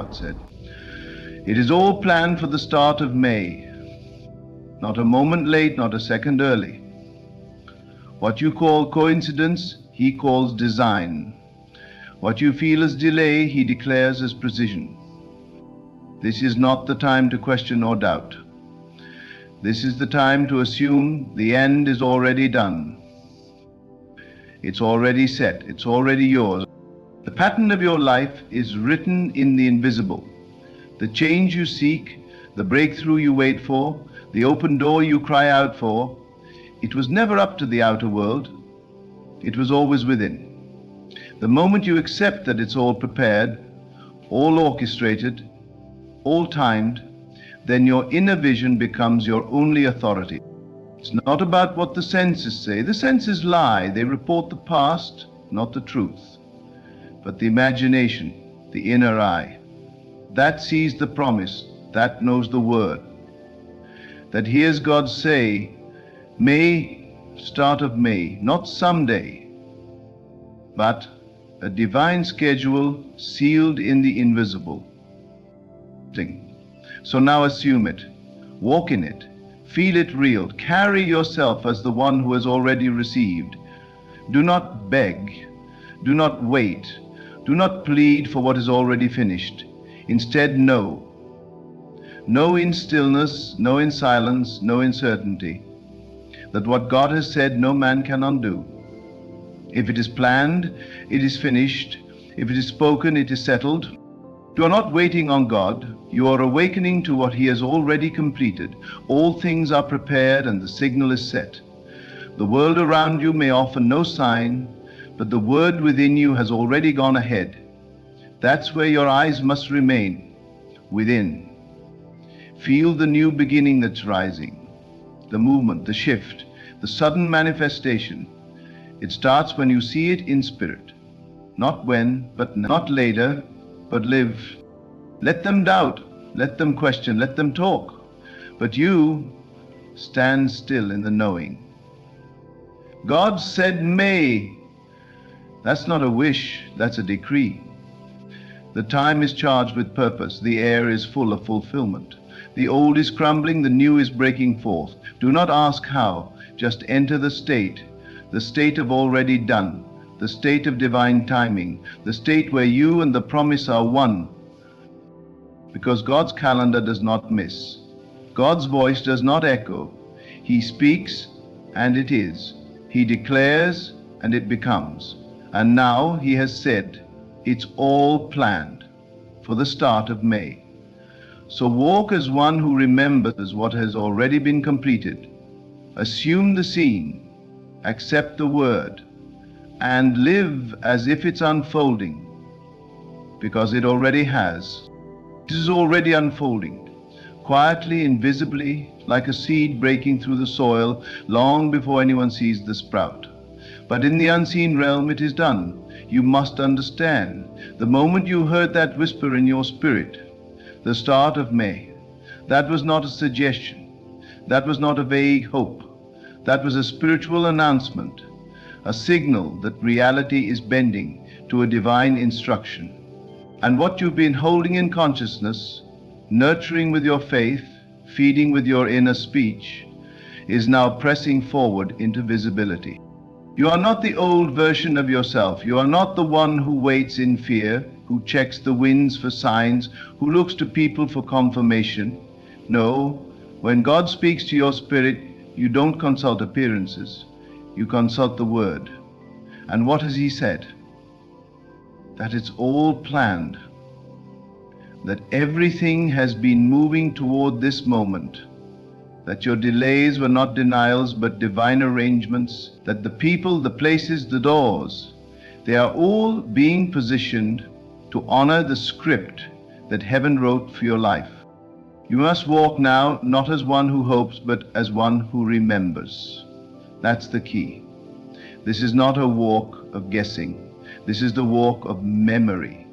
God said. It is all planned for the start of May. Not a moment late, not a second early. What you call coincidence, he calls design. What you feel as delay, he declares as precision. This is not the time to question or doubt. This is the time to assume the end is already done. It's already set, it's already yours. The pattern of your life is written in the invisible. The change you seek, the breakthrough you wait for, the open door you cry out for, it was never up to the outer world. It was always within. The moment you accept that it's all prepared, all orchestrated, all timed, then your inner vision becomes your only authority. It's not about what the senses say. The senses lie. They report the past, not the truth. But the imagination, the inner eye, that sees the promise, that knows the word, that hears God say, May, start of May, not someday, but a divine schedule sealed in the invisible. So now assume it, walk in it, feel it real, carry yourself as the one who has already received. Do not beg, do not wait, do not plead for what is already finished. Instead, know. Know in stillness, know in silence, know in certainty, that what God has said no man can undo. If it is planned, it is finished. If it is spoken, it is settled. You are not waiting on God. You are awakening to what He has already completed. All things are prepared and the signal is set. The world around you may offer no sign, but the word within you has already gone ahead. That's where your eyes must remain, within. Feel the new beginning that's rising, the movement, the shift, the sudden manifestation. It starts when you see it in spirit. Not when, but not later, but live. Let them doubt, let them question, let them talk. But you stand still in the knowing. God said may. That's not a wish, that's a decree. The time is charged with purpose. The air is full of fulfillment. The old is crumbling, the new is breaking forth. Do not ask how, just enter the state of already done, the state of divine timing, the state where you and the promise are one. Because God's calendar does not miss. God's voice does not echo. He speaks, and it is. He declares, and it becomes. And now He has said, it's all planned for the start of May. So walk as one who remembers what has already been completed. Assume the scene, accept the word, and live as if it's unfolding, because it already has. It is already unfolding, quietly, invisibly, like a seed breaking through the soil long before anyone sees the sprout. But in the unseen realm it is done. You must understand, the moment you heard that whisper in your spirit, the start of May, that was not a suggestion, that was not a vague hope, that was a spiritual announcement, a signal that reality is bending to a divine instruction. And what you've been holding in consciousness, nurturing with your faith, feeding with your inner speech, is now pressing forward into visibility. You are not the old version of yourself. You are not the one who waits in fear, who checks the winds for signs, who looks to people for confirmation. No, when God speaks to your spirit, you don't consult appearances. You consult the word. And what has He said? That it's all planned. That everything has been moving toward this moment. That your delays were not denials but divine arrangements, that the people, the places, the doors, they are all being positioned to honor the script that heaven wrote for your life. You must walk now not as one who hopes but as one who remembers. That's the key. This is not a walk of guessing. This is the walk of memory,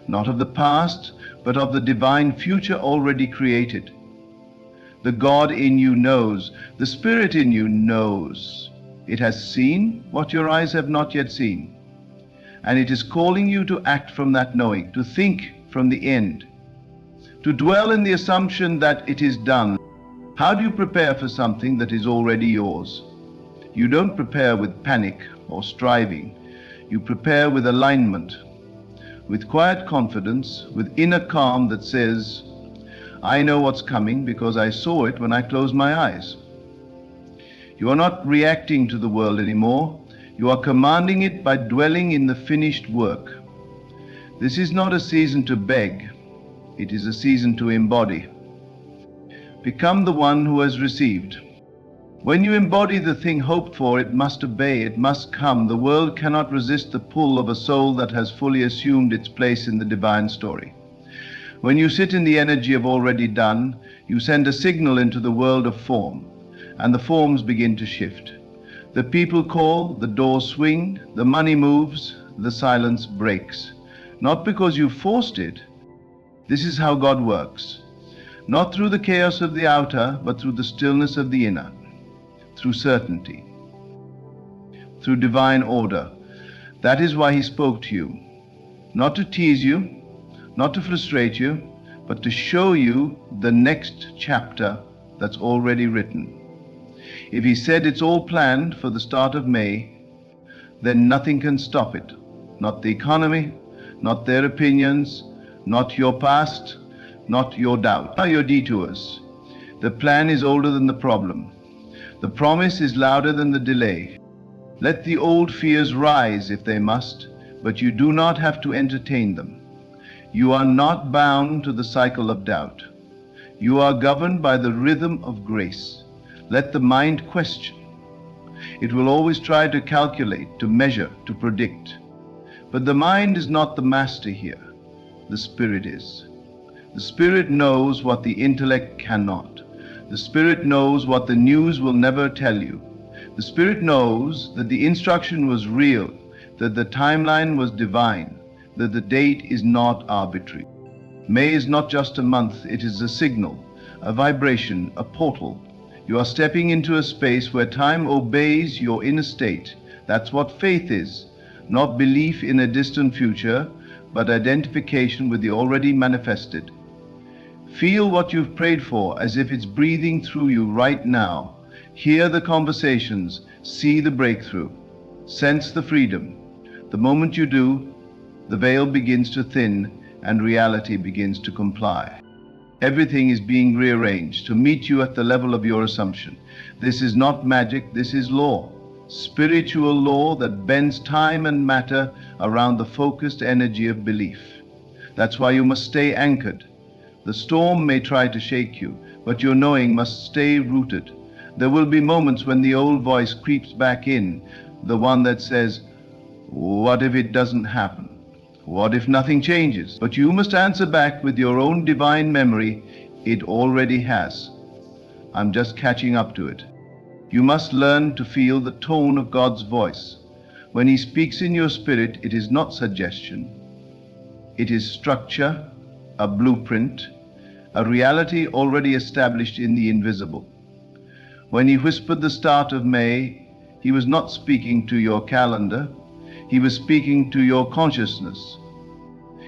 not of the past but of the divine future already created. The God in you knows, the Spirit in you knows. It has seen what your eyes have not yet seen. And it is calling you to act from that knowing, to think from the end, to dwell in the assumption that it is done. How do you prepare for something that is already yours? You don't prepare with panic or striving. You prepare with alignment, with quiet confidence, with inner calm that says, I know what's coming because I saw it when I closed my eyes. You are not reacting to the world anymore. You are commanding it by dwelling in the finished work. This is not a season to beg. It is a season to embody. Become the one who has received. When you embody the thing hoped for, it must obey, it must come. The world cannot resist the pull of a soul that has fully assumed its place in the divine story. When you sit in the energy of already done, you send a signal into the world of form, and the forms begin to shift. The people call, the doors swing, the money moves, the silence breaks. Not because you forced it. This is how God works. Not through the chaos of the outer, but through the stillness of the inner. Through certainty, through divine order. That is why he spoke to you. Not to tease you, not to frustrate you, but to show you the next chapter that's already written. If he said it's all planned for the start of May, then nothing can stop it. Not the economy, not their opinions, not your past, not your doubt, or your detours. The plan is older than the problem. The promise is louder than the delay. Let the old fears rise if they must, but you do not have to entertain them. You are not bound to the cycle of doubt. You are governed by the rhythm of grace. Let the mind question. It will always try to calculate, to measure, to predict. But the mind is not the master here. The spirit is. The spirit knows what the intellect cannot. The spirit knows what the news will never tell you. The spirit knows that the instruction was real, that the timeline was divine, that the date is not arbitrary. May is not just a month, it is a signal, a vibration, a portal. You are stepping into a space where time obeys your inner state. That's what faith is, not belief in a distant future, but identification with the already manifested. Feel what you've prayed for as if it's breathing through you right now. Hear the conversations, see the breakthrough, sense the freedom. The moment you do, the veil begins to thin and reality begins to comply. Everything is being rearranged to meet you at the level of your assumption. This is not magic, this is law. Spiritual law that bends time and matter around the focused energy of belief. That's why you must stay anchored. The storm may try to shake you, but your knowing must stay rooted. There will be moments when the old voice creeps back in, the one that says, what if it doesn't happen? What if nothing changes? But you must answer back with your own divine memory, it already has. I'm just catching up to it. You must learn to feel the tone of God's voice. When he speaks in your spirit, it is not suggestion. It is structure, a blueprint, a reality already established in the invisible. When he whispered the start of May, he was not speaking to your calendar, he was speaking to your consciousness.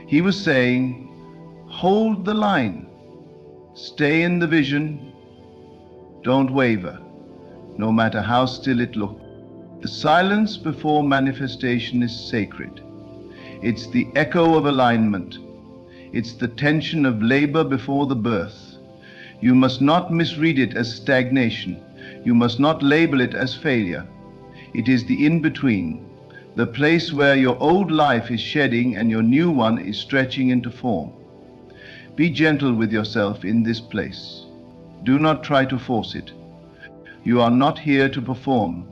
He was saying, hold the line, stay in the vision, don't waver, no matter how still it looks. The silence before manifestation is sacred. It's the echo of alignment. It's the tension of labor before the birth. You must not misread it as stagnation. You must not label it as failure. It is the in-between, the place where your old life is shedding and your new one is stretching into form. Be gentle with yourself in this place. Do not try to force it. You are not here to perform.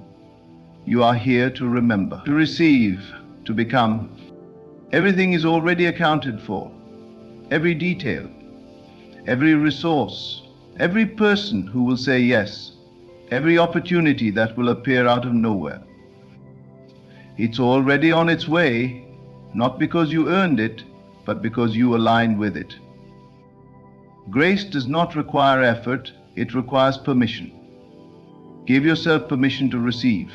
You are here to remember, to receive, to become. Everything is already accounted for. Every detail, every resource, every person who will say yes, every opportunity that will appear out of nowhere. It's already on its way, not because you earned it, but because you aligned with it. Grace does not require effort, it requires permission. Give yourself permission to receive.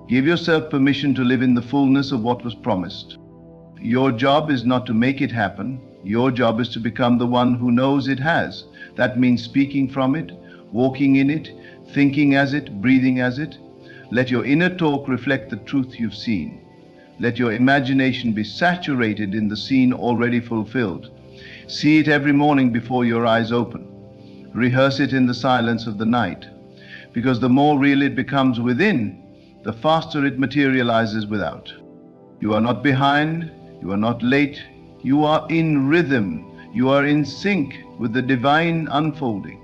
Give yourself permission to live in the fullness of what was promised. Your job is not to make it happen, Your job is to become the one who knows it has. That means speaking from it, walking in it, thinking as it, breathing as it. Let your inner talk reflect the truth you've seen. Let your imagination be saturated in the scene already fulfilled. See it every morning before your eyes open. Rehearse it in the silence of the night. Because the more real it becomes within, the faster it materializes without. You are not behind, you are not late, you are in rhythm, you are in sync with the divine unfolding.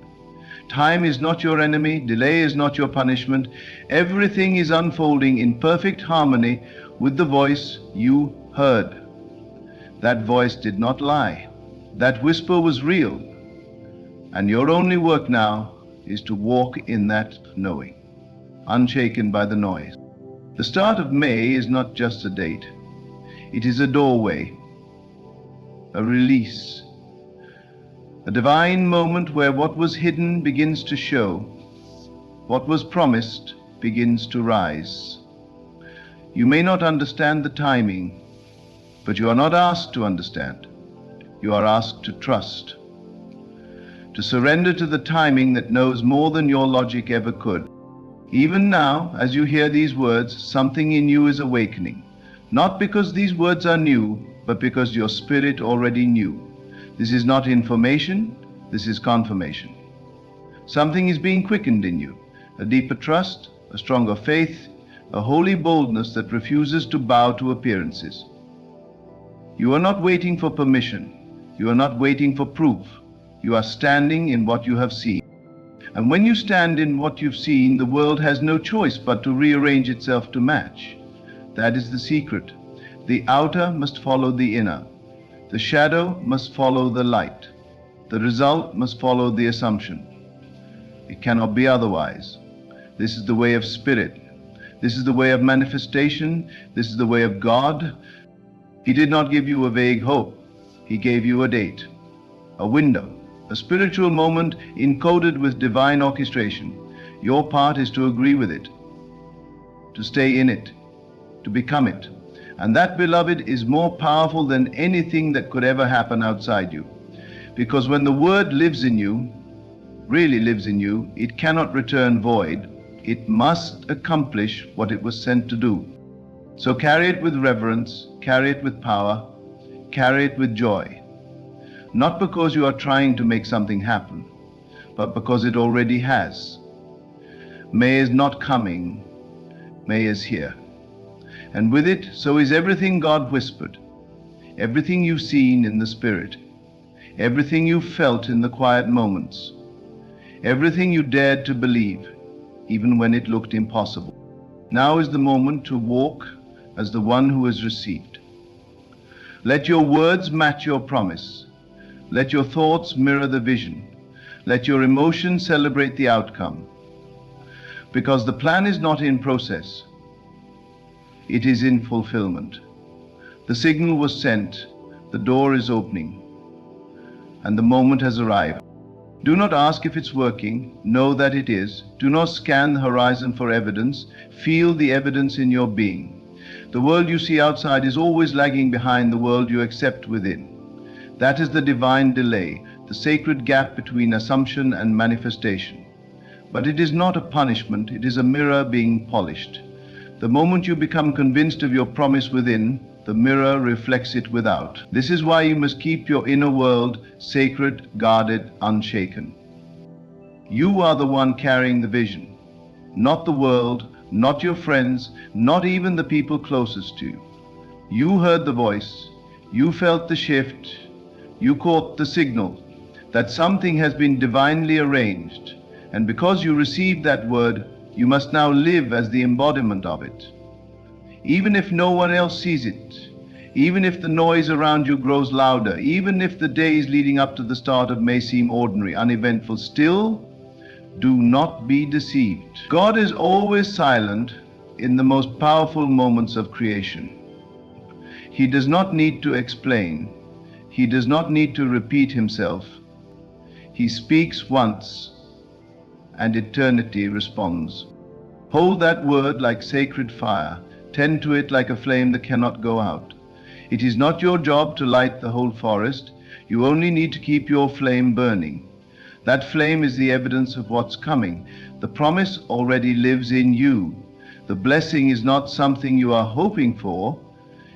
Time is not your enemy, delay is not your punishment. Everything is unfolding in perfect harmony with the voice you heard. That voice did not lie. That whisper was real. And your only work now is to walk in that knowing, unshaken by the noise. The start of May is not just a date. It is a doorway, a release, a divine moment where what was hidden begins to show, what was promised begins to rise. You may not understand the timing, but you are not asked to understand. You are asked to trust, to surrender to the timing that knows more than your logic ever could. Even now, as you hear these words, something in you is awakening. Not because these words are new, but because your spirit already knew. This is not information, this is confirmation. Something is being quickened in you, a deeper trust, a stronger faith, a holy boldness that refuses to bow to appearances. You are not waiting for permission. You are not waiting for proof. You are standing in what you have seen. And when you stand in what you've seen, the world has no choice but to rearrange itself to match. That is the secret. The outer must follow the inner. The shadow must follow the light. The result must follow the assumption. It cannot be otherwise. This is the way of spirit. This is the way of manifestation. This is the way of God. He did not give you a vague hope. He gave you a date, a window, a spiritual moment encoded with divine orchestration. Your part is to agree with it, to stay in it, to become it. And that, beloved, is more powerful than anything that could ever happen outside you. Because when the word lives in you, really lives in you, it cannot return void. It must accomplish what it was sent to do. So carry it with reverence, carry it with power, carry it with joy. Not because you are trying to make something happen, but because it already has. May is not coming, May is here. And with it, so is everything God whispered, everything you've seen in the Spirit, everything you felt in the quiet moments, everything you dared to believe, even when it looked impossible. Now is the moment to walk as the one who has received. Let your words match your promise. Let your thoughts mirror the vision. Let your emotions celebrate the outcome. Because the plan is not in process. It is in fulfillment. The signal was sent, the door is opening, and the moment has arrived. Do not ask if it's working, know that it is. Do not scan the horizon for evidence, feel the evidence in your being. The world you see outside is always lagging behind the world you accept within. That is the divine delay, the sacred gap between assumption and manifestation. But it is not a punishment, it is a mirror being polished. The moment you become convinced of your promise within, the mirror reflects it without. This is why you must keep your inner world sacred, guarded, unshaken. You are the one carrying the vision, not the world, not your friends, not even the people closest to you. You heard the voice, you felt the shift, you caught the signal that something has been divinely arranged, and because you received that word, you must now live as the embodiment of it. Even if no one else sees it, even if the noise around you grows louder, even if the days leading up to the start of May seem ordinary, uneventful, still, do not be deceived. God is always silent in the most powerful moments of creation. He does not need to explain. He does not need to repeat himself. He speaks once, and eternity responds. Hold that word like sacred fire. Tend to it like a flame that cannot go out. It is not your job to light the whole forest. You only need to keep your flame burning. That flame is the evidence of what's coming. The promise already lives in you. The blessing is not something you are hoping for,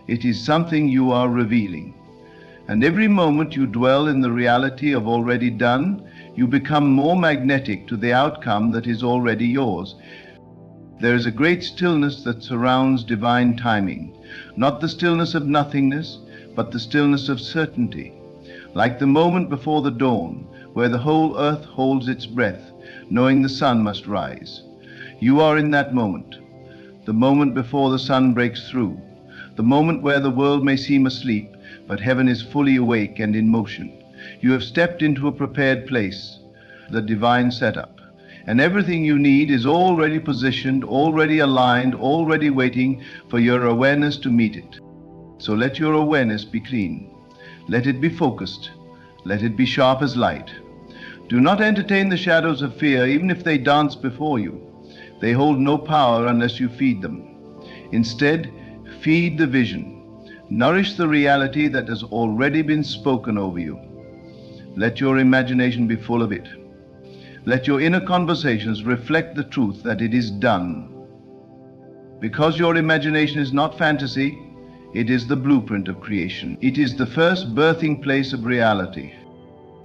it is something you are revealing. And every moment you dwell in the reality of already done, you become more magnetic to the outcome that is already yours. There is a great stillness that surrounds divine timing, not the stillness of nothingness, but the stillness of certainty, like the moment before the dawn, where the whole earth holds its breath, knowing the sun must rise. You are in that moment, the moment before the sun breaks through, the moment where the world may seem asleep, but heaven is fully awake and in motion. You have stepped into a prepared place, the divine setup, and everything you need is already positioned, already aligned, already waiting for your awareness to meet it. So let your awareness be clean. Let it be focused. Let it be sharp as light. Do not entertain the shadows of fear, even if they dance before you. They hold no power unless you feed them. Instead, feed the vision. Nourish the reality that has already been spoken over you. Let your imagination be full of it. Let your inner conversations reflect the truth that it is done. Because your imagination is not fantasy, it is the blueprint of creation. It is the first birthing place of reality.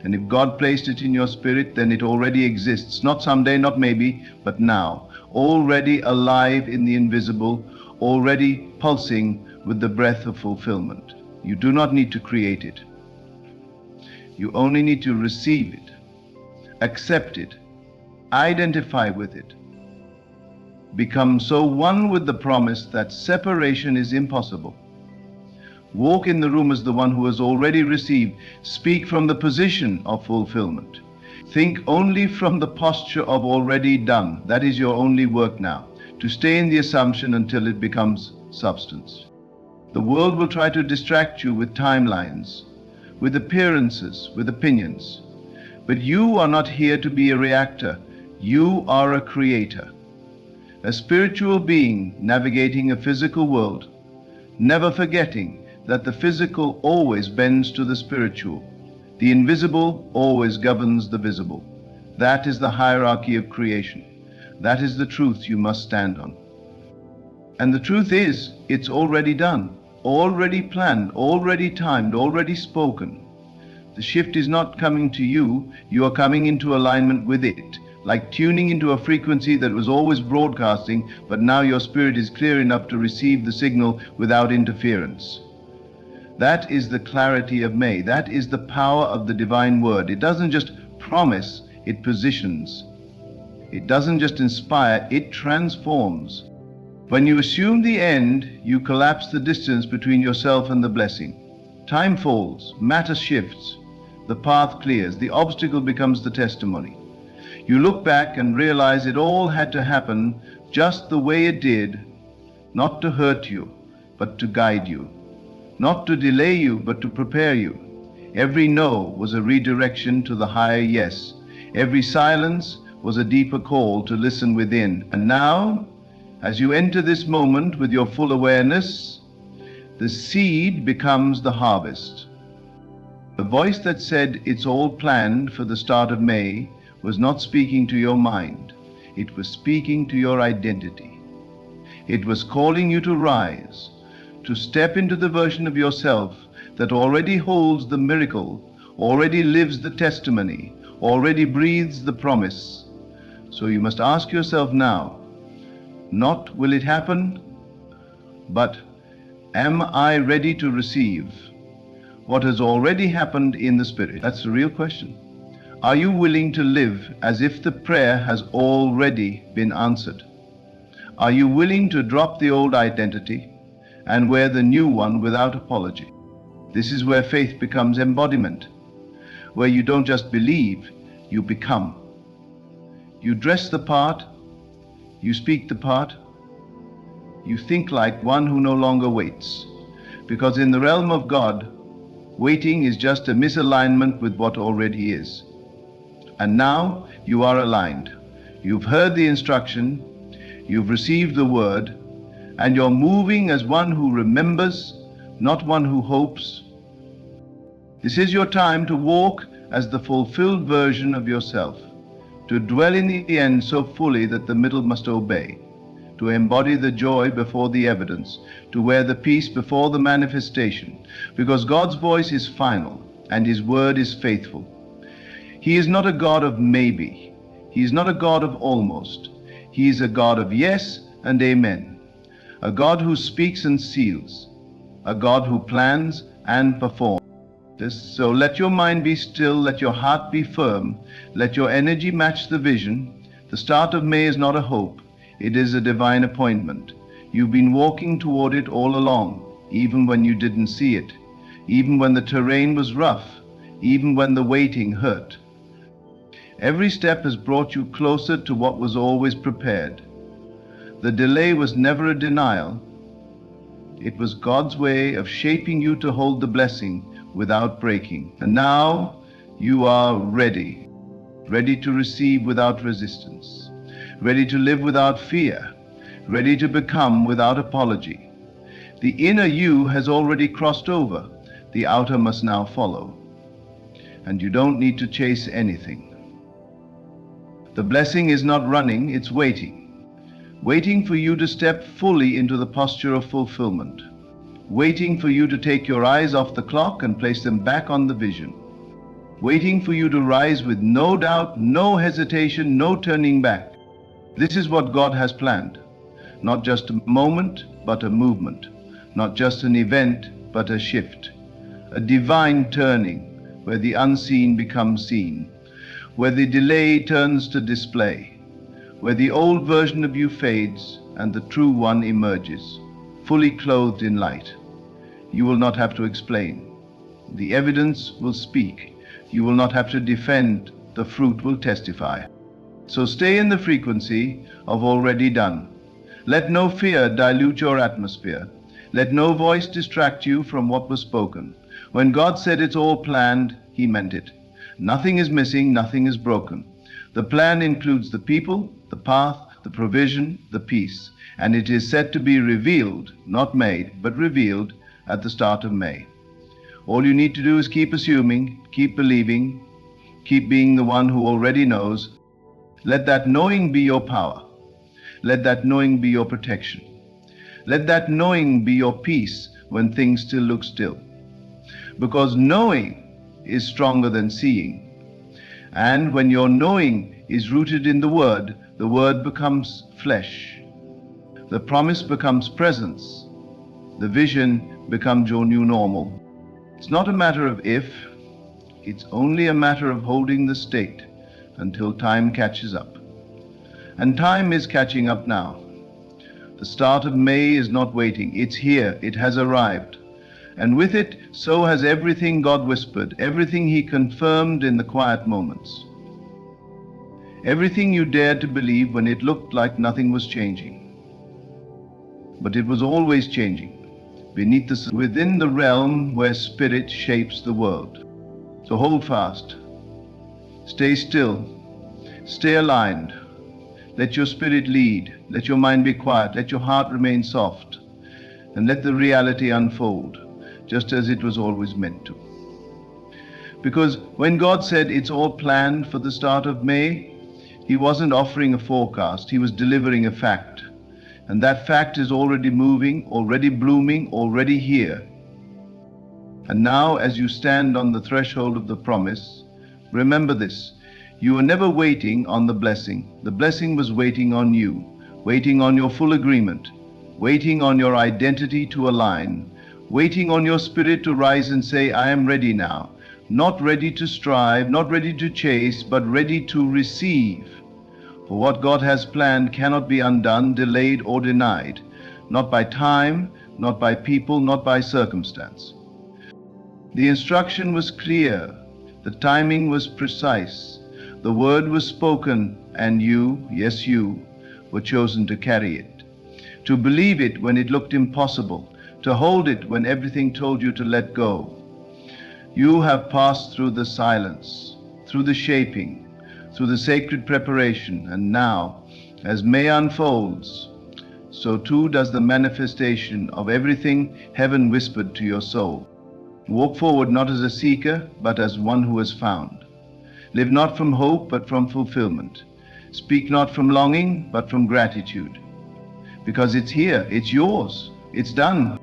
And if God placed it in your spirit, then it already exists. Not someday, not maybe, but now. Already alive in the invisible, already pulsing with the breath of fulfillment. You do not need to create it. You only need to receive it, accept it, identify with it. Become so one with the promise that separation is impossible. Walk in the room as the one who has already received. Speak from the position of fulfillment. Think only from the posture of already done. That is your only work now, to stay in the assumption until it becomes substance. The world will try to distract you with timelines, with appearances, with opinions. But you are not here to be a reactor. You are a creator, a spiritual being navigating a physical world, never forgetting that the physical always bends to the spiritual. The invisible always governs the visible. That is the hierarchy of creation. That is the truth you must stand on. And the truth is, it's already done, already planned, already timed, already spoken. The shift is not coming to you, you are coming into alignment with it, like tuning into a frequency that was always broadcasting, but now your spirit is clear enough to receive the signal without interference. That is the clarity of May. That is the power of the divine word. It doesn't just promise, it positions. It doesn't just inspire, it transforms. When you assume the end, you collapse the distance between yourself and the blessing. Time falls, matter shifts, the path clears, the obstacle becomes the testimony. You look back and realize it all had to happen just the way it did, not to hurt you, but to guide you. Not to delay you, but to prepare you. Every no was a redirection to the higher yes. Every silence was a deeper call to listen within. And now, as you enter this moment with your full awareness, the seed becomes the harvest. The voice that said it's all planned for the start of May was not speaking to your mind. It was speaking to your identity. It was calling you to rise, to step into the version of yourself that already holds the miracle, already lives the testimony, already breathes the promise. So you must ask yourself now, not will it happen, but am I ready to receive what has already happened in the Spirit? That's the real question. Are you willing to live as if the prayer has already been answered? Are you willing to drop the old identity and wear the new one without apology? This is where faith becomes embodiment, where you don't just believe, you become. You dress the part, you speak the part, you think like one who no longer waits. Because in the realm of God, waiting is just a misalignment with what already is. And now you are aligned. You've heard the instruction, you've received the word, and you're moving as one who remembers, not one who hopes. This is your time to walk as the fulfilled version of yourself, to dwell in the end so fully that the middle must obey, to embody the joy before the evidence, to wear the peace before the manifestation, because God's voice is final and His word is faithful. He is not a God of maybe. He is not a God of almost. He is a God of yes and amen, a God who speaks and seals, a God who plans and performs. So let your mind be still, let your heart be firm, let your energy match the vision. The start of May is not a hope, it is a divine appointment. You've been walking toward it all along, even when you didn't see it, even when the terrain was rough, even when the waiting hurt. Every step has brought you closer to what was always prepared. The delay was never a denial. It was God's way of shaping you to hold the blessing without breaking. And now you are ready, ready to receive without resistance, ready to live without fear, ready to become without apology. The inner you has already crossed over. The outer must now follow. And you don't need to chase anything. The blessing is not running, it's waiting. Waiting for you to step fully into the posture of fulfillment. Waiting for you to take your eyes off the clock and place them back on the vision. Waiting for you to rise with no doubt, no hesitation, no turning back. This is what God has planned. Not just a moment, but a movement. Not just an event, but a shift. A divine turning, where the unseen becomes seen, where the delay turns to display, where the old version of you fades and the true one emerges, fully clothed in light. You will not have to explain. The evidence will speak. You will not have to defend. The fruit will testify. So stay in the frequency of already done. Let no fear dilute your atmosphere. Let no voice distract you from what was spoken. When God said it's all planned, He meant it. Nothing is missing, nothing is broken. The plan includes the people, the path, the provision, the peace, and it is set to be revealed, not made, but revealed at the start of May. All you need to do is keep assuming, keep believing, keep being the one who already knows. Let that knowing be your power. Let that knowing be your protection. Let that knowing be your peace when things still look still. Because knowing is stronger than seeing. And when your knowing is rooted in the word becomes flesh. The promise becomes presence. The vision becomes your new normal. It's not a matter of if, it's only a matter of holding the state until time catches up. And time is catching up now. The start of May is not waiting, it's here, it has arrived. And with it, so has everything God whispered, everything He confirmed in the quiet moments. Everything you dared to believe when it looked like nothing was changing. But it was always changing, within the realm where spirit shapes the world. So hold fast, stay still, stay aligned. Let your spirit lead, let your mind be quiet, let your heart remain soft, and let the reality unfold, just as it was always meant to. Because when God said it's all planned for the start of May, He wasn't offering a forecast, He was delivering a fact. And that fact is already moving, already blooming, already here. And now, as you stand on the threshold of the promise, remember this: you were never waiting on the blessing. The blessing was waiting on you, waiting on your full agreement, waiting on your identity to align, waiting on your spirit to rise and say, I am ready now. Not ready to strive, not ready to chase, but ready to receive. For what God has planned cannot be undone, delayed, or denied, not by time, not by people, not by circumstance. The instruction was clear, the timing was precise, the word was spoken, and you, yes you, were chosen to carry it, to believe it when it looked impossible, to hold it when everything told you to let go. You have passed through the silence, through the shaping, through the sacred preparation, and now, as May unfolds, so too does the manifestation of everything heaven whispered to your soul. Walk forward not as a seeker, but as one who has found. Live not from hope, but from fulfillment. Speak not from longing, but from gratitude. Because it's here, it's yours, it's done.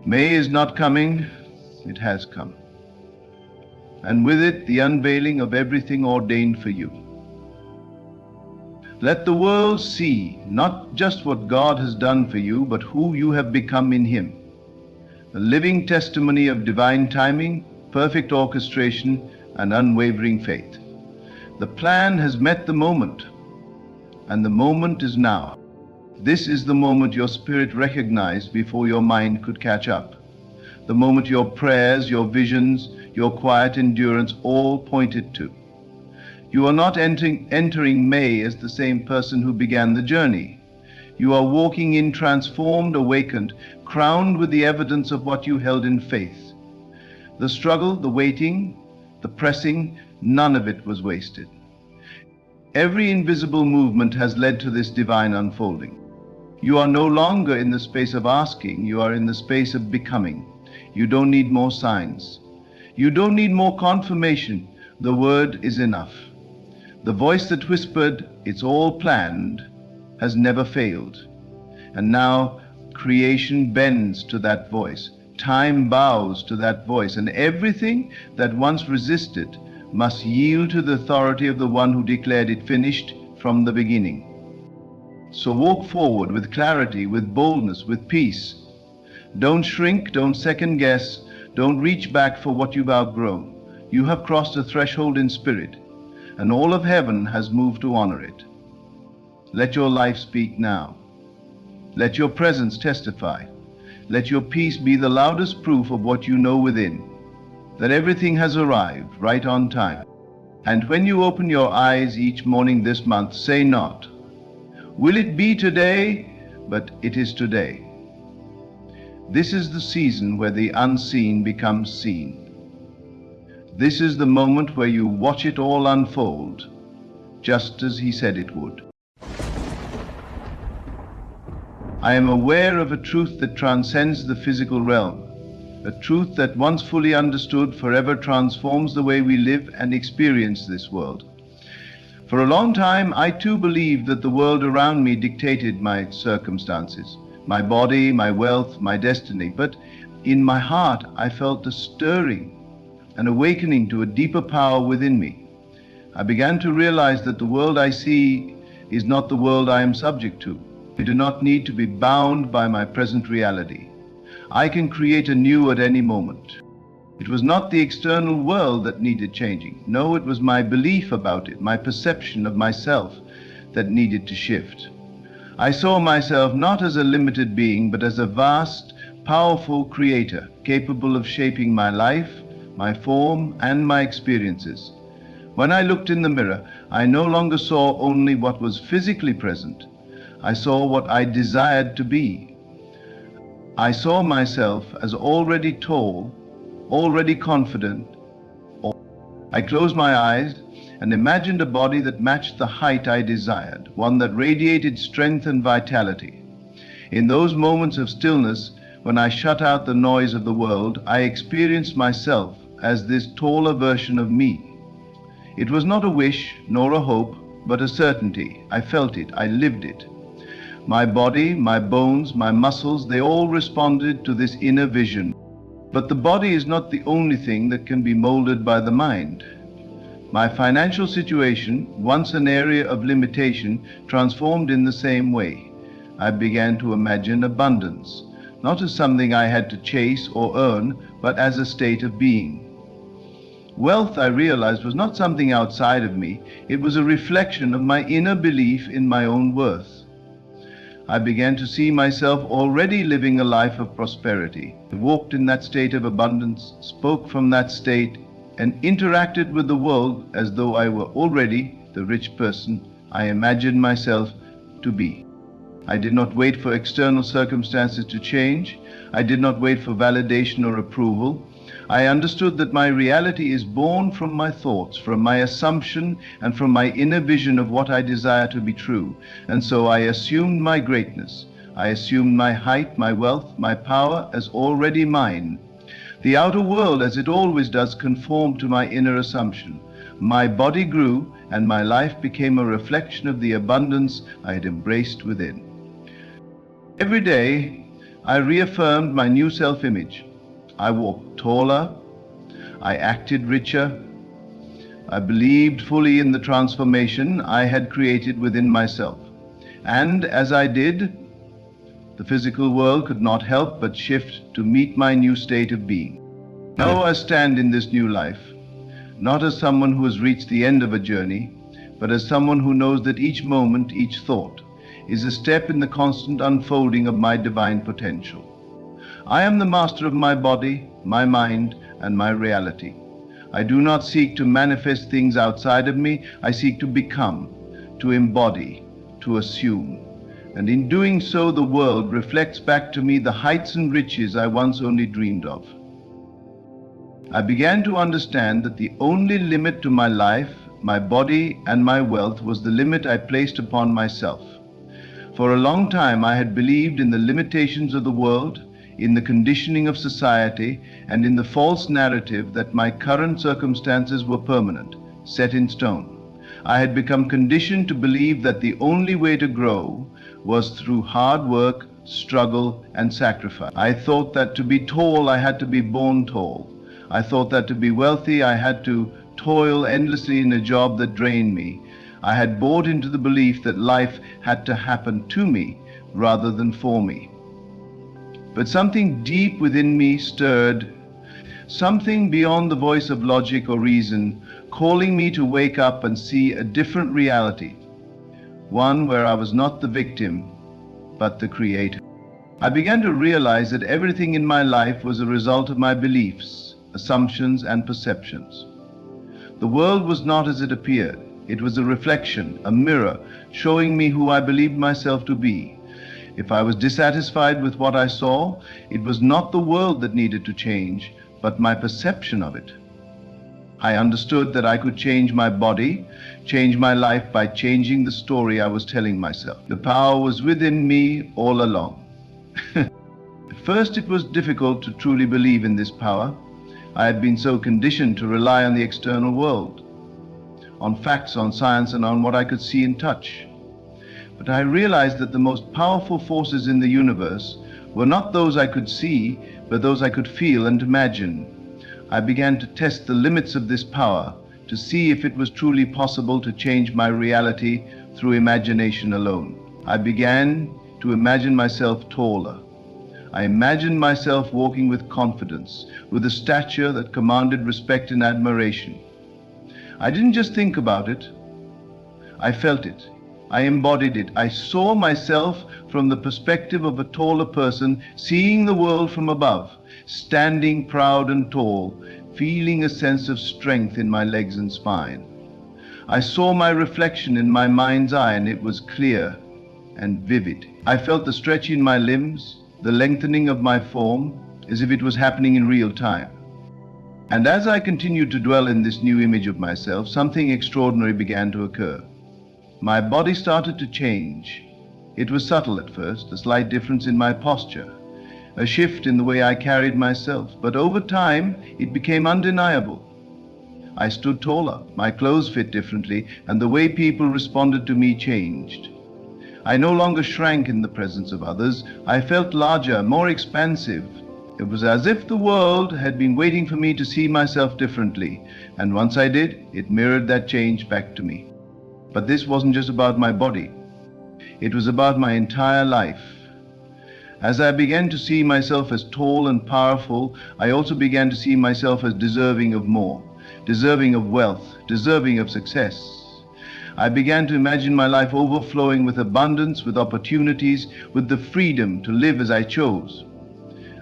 May is not coming, it has come. And with it, the unveiling of everything ordained for you. Let the world see not just what God has done for you, but who you have become in Him. A living testimony of divine timing, perfect orchestration, and unwavering faith. The plan has met the moment, and the moment is now. This is the moment your spirit recognized before your mind could catch up. The moment your prayers, your visions, your quiet endurance all pointed to. You are not entering May as the same person who began the journey. You are walking in transformed, awakened, crowned with the evidence of what you held in faith. The struggle, the waiting, the pressing, none of it was wasted. Every invisible movement has led to this divine unfolding. You are no longer in the space of asking, you are in the space of becoming. You don't need more signs. You don't need more confirmation. The word is enough. The voice that whispered, "It's all planned," has never failed. And now creation bends to that voice. Time bows to that voice. And everything that once resisted must yield to the authority of the one who declared it finished from the beginning. So walk forward with clarity, with boldness, with peace. Don't shrink, don't second guess, don't reach back for what you've outgrown. You have crossed a threshold in spirit, and all of heaven has moved to honor it. Let your life speak now. Let your presence testify. Let your peace be the loudest proof of what you know within, that everything has arrived right on time. And when you open your eyes each morning this month, say not, "Will it be today?" but "It is today." This is the season where the unseen becomes seen. This is the moment where you watch it all unfold, just as He said it would. I am aware of a truth that transcends the physical realm, a truth that once fully understood forever transforms the way we live and experience this world. For a long time, I too believed that the world around me dictated my circumstances, my body, my wealth, my destiny. But in my heart, I felt a stirring, an awakening to a deeper power within me. I began to realize that the world I see is not the world I am subject to. I do not need to be bound by my present reality. I can create anew at any moment. It was not the external world that needed changing. No, it was my belief about it, my perception of myself that needed to shift. I saw myself not as a limited being, but as a vast, powerful creator, capable of shaping my life, my form, and my experiences. When I looked in the mirror, I no longer saw only what was physically present. I saw what I desired to be. I saw myself as already tall, already confident. I closed my eyes and imagined a body that matched the height I desired, one that radiated strength and vitality. In those moments of stillness, when I shut out the noise of the world, I experienced myself as this taller version of me. It was not a wish nor a hope, but a certainty. I felt it, I lived it. My body, my bones, my muscles, they all responded to this inner vision. But the body is not the only thing that can be molded by the mind. My financial situation, once an area of limitation, transformed in the same way. I began to imagine abundance, not as something I had to chase or earn, but as a state of being. Wealth, I realized, was not something outside of me. It was a reflection of my inner belief in my own worth. I began to see myself already living a life of prosperity. I walked in that state of abundance, spoke from that state, and interacted with the world as though I were already the rich person I imagined myself to be. I did not wait for external circumstances to change. I did not wait for validation or approval. I understood that my reality is born from my thoughts, from my assumption, and from my inner vision of what I desire to be true. And so I assumed my greatness. I assumed my height, my wealth, my power as already mine. The outer world, as it always does, conformed to my inner assumption. My body grew, and my life became a reflection of the abundance I had embraced within. Every day, I reaffirmed my new self-image. I walked taller, I acted richer, I believed fully in the transformation I had created within myself. And as I did, the physical world could not help but shift to meet my new state of being. Now I stand in this new life, not as someone who has reached the end of a journey, but as someone who knows that each moment, each thought, is a step in the constant unfolding of my divine potential. I am the master of my body, my mind, and my reality. I do not seek to manifest things outside of me. I seek to become, to embody, to assume. And in doing so, the world reflects back to me the heights and riches I once only dreamed of. I began to understand that the only limit to my life, my body, and my wealth was the limit I placed upon myself. For a long time, I had believed in the limitations of the world, in the conditioning of society, and in the false narrative that my current circumstances were permanent, set in stone. I had become conditioned to believe that the only way to grow was through hard work, struggle, and sacrifice. I thought that to be tall, I had to be born tall. I thought that to be wealthy, I had to toil endlessly in a job that drained me. I had bought into the belief that life had to happen to me rather than for me. But something deep within me stirred, something beyond the voice of logic or reason, calling me to wake up and see a different reality, one where I was not the victim, but the creator. I began to realize that everything in my life was a result of my beliefs, assumptions, and perceptions. The world was not as it appeared. It was a reflection, a mirror, showing me who I believed myself to be. If I was dissatisfied with what I saw, it was not the world that needed to change, but my perception of it. I understood that I could change my body, change my life by changing the story I was telling myself. The power was within me all along. At first, it was difficult to truly believe in this power. I had been so conditioned to rely on the external world, on facts, on science, and on what I could see and touch. But I realized that the most powerful forces in the universe were not those I could see, but those I could feel and imagine. I began to test the limits of this power, to see if it was truly possible to change my reality through imagination alone. I began to imagine myself taller. I imagined myself walking with confidence, with a stature that commanded respect and admiration. I didn't just think about it, I felt it. I embodied it. I saw myself from the perspective of a taller person, seeing the world from above, standing proud and tall, feeling a sense of strength in my legs and spine. I saw my reflection in my mind's eye, and it was clear and vivid. I felt the stretch in my limbs, the lengthening of my form, as if it was happening in real time. And as I continued to dwell in this new image of myself, something extraordinary began to occur. My body started to change. It was subtle at first, a slight difference in my posture, a shift in the way I carried myself, but over time it became undeniable. I stood taller, my clothes fit differently, and the way people responded to me changed. I no longer shrank in the presence of others. I felt larger, more expansive. It was as if the world had been waiting for me to see myself differently, and once I did, it mirrored that change back to me. But this wasn't just about my body. It was about my entire life. As I began to see myself as tall and powerful, I also began to see myself as deserving of more, deserving of wealth, deserving of success. I began to imagine my life overflowing with abundance, with opportunities, with the freedom to live as I chose.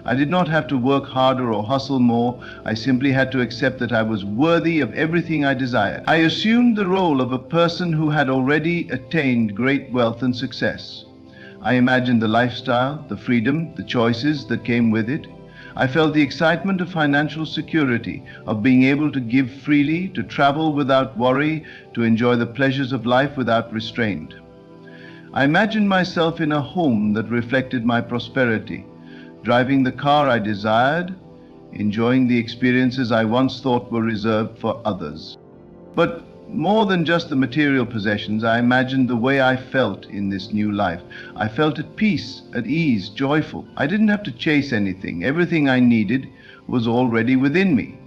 I did not have to work harder or hustle more. I simply had to accept that I was worthy of everything I desired. I assumed the role of a person who had already attained great wealth and success. I imagined the lifestyle, the freedom, the choices that came with it. I felt the excitement of financial security, of being able to give freely, to travel without worry, to enjoy the pleasures of life without restraint. I imagined myself in a home that reflected my prosperity, driving the car I desired, enjoying the experiences I once thought were reserved for others. But more than just the material possessions, I imagined the way I felt in this new life. I felt at peace, at ease, joyful. I didn't have to chase anything. Everything I needed was already within me.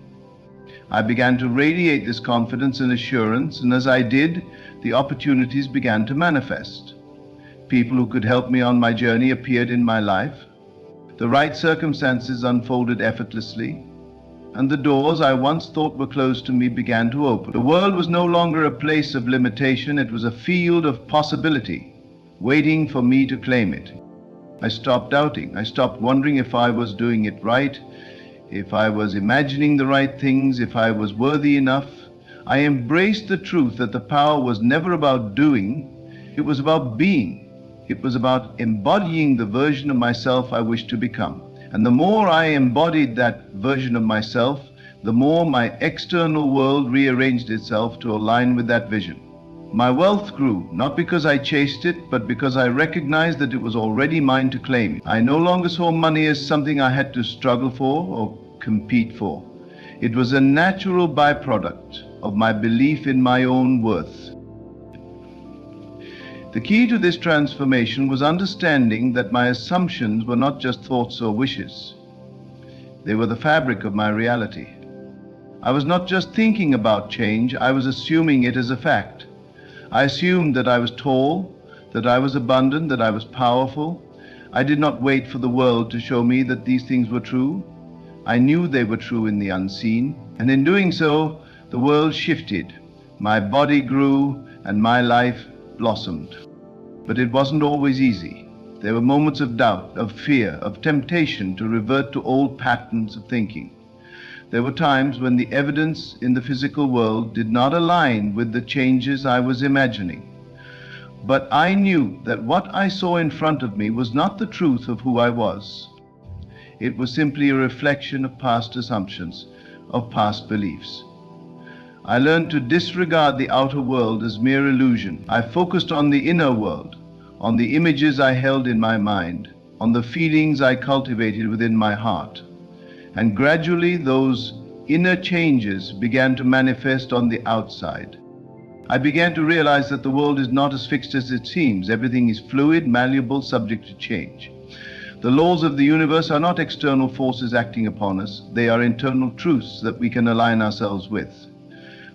I began to radiate this confidence and assurance, and as I did, the opportunities began to manifest. People who could help me on my journey appeared in my life. The right circumstances unfolded effortlessly, and the doors I once thought were closed to me began to open. The world was no longer a place of limitation, it was a field of possibility, waiting for me to claim it. I stopped doubting. I stopped wondering if I was doing it right, if I was imagining the right things, if I was worthy enough. I embraced the truth that the power was never about doing, it was about being. It was about embodying the version of myself I wished to become. And the more I embodied that version of myself, the more my external world rearranged itself to align with that vision. My wealth grew, not because I chased it, but because I recognized that it was already mine to claim. I no longer saw money as something I had to struggle for or compete for. It was a natural byproduct of my belief in my own worth. The key to this transformation was understanding that my assumptions were not just thoughts or wishes. They were the fabric of my reality. I was not just thinking about change, I was assuming it as a fact. I assumed that I was tall, that I was abundant, that I was powerful. I did not wait for the world to show me that these things were true. I knew they were true in the unseen, and in doing so, the world shifted. My body grew, and my life blossomed. But it wasn't always easy. There were moments of doubt, of fear, of temptation to revert to old patterns of thinking. There were times when the evidence in the physical world did not align with the changes I was imagining. But I knew that what I saw in front of me was not the truth of who I was. It was simply a reflection of past assumptions, of past beliefs. I learned to disregard the outer world as mere illusion. I focused on the inner world, on the images I held in my mind, on the feelings I cultivated within my heart. And gradually those inner changes began to manifest on the outside. I began to realize that the world is not as fixed as it seems. Everything is fluid, malleable, subject to change. The laws of the universe are not external forces acting upon us. They are internal truths that we can align ourselves with.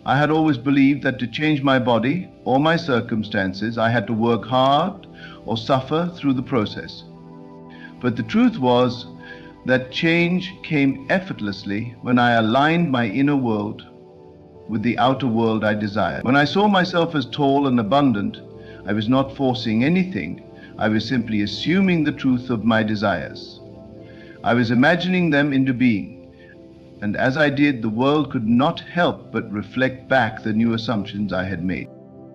I had always believed that to change my body or my circumstances, I had to work hard or suffer through the process. But the truth was that change came effortlessly when I aligned my inner world with the outer world I desired. When I saw myself as tall and abundant, I was not forcing anything. I was simply assuming the truth of my desires. I was imagining them into being. And as I did, the world could not help but reflect back the new assumptions I had made.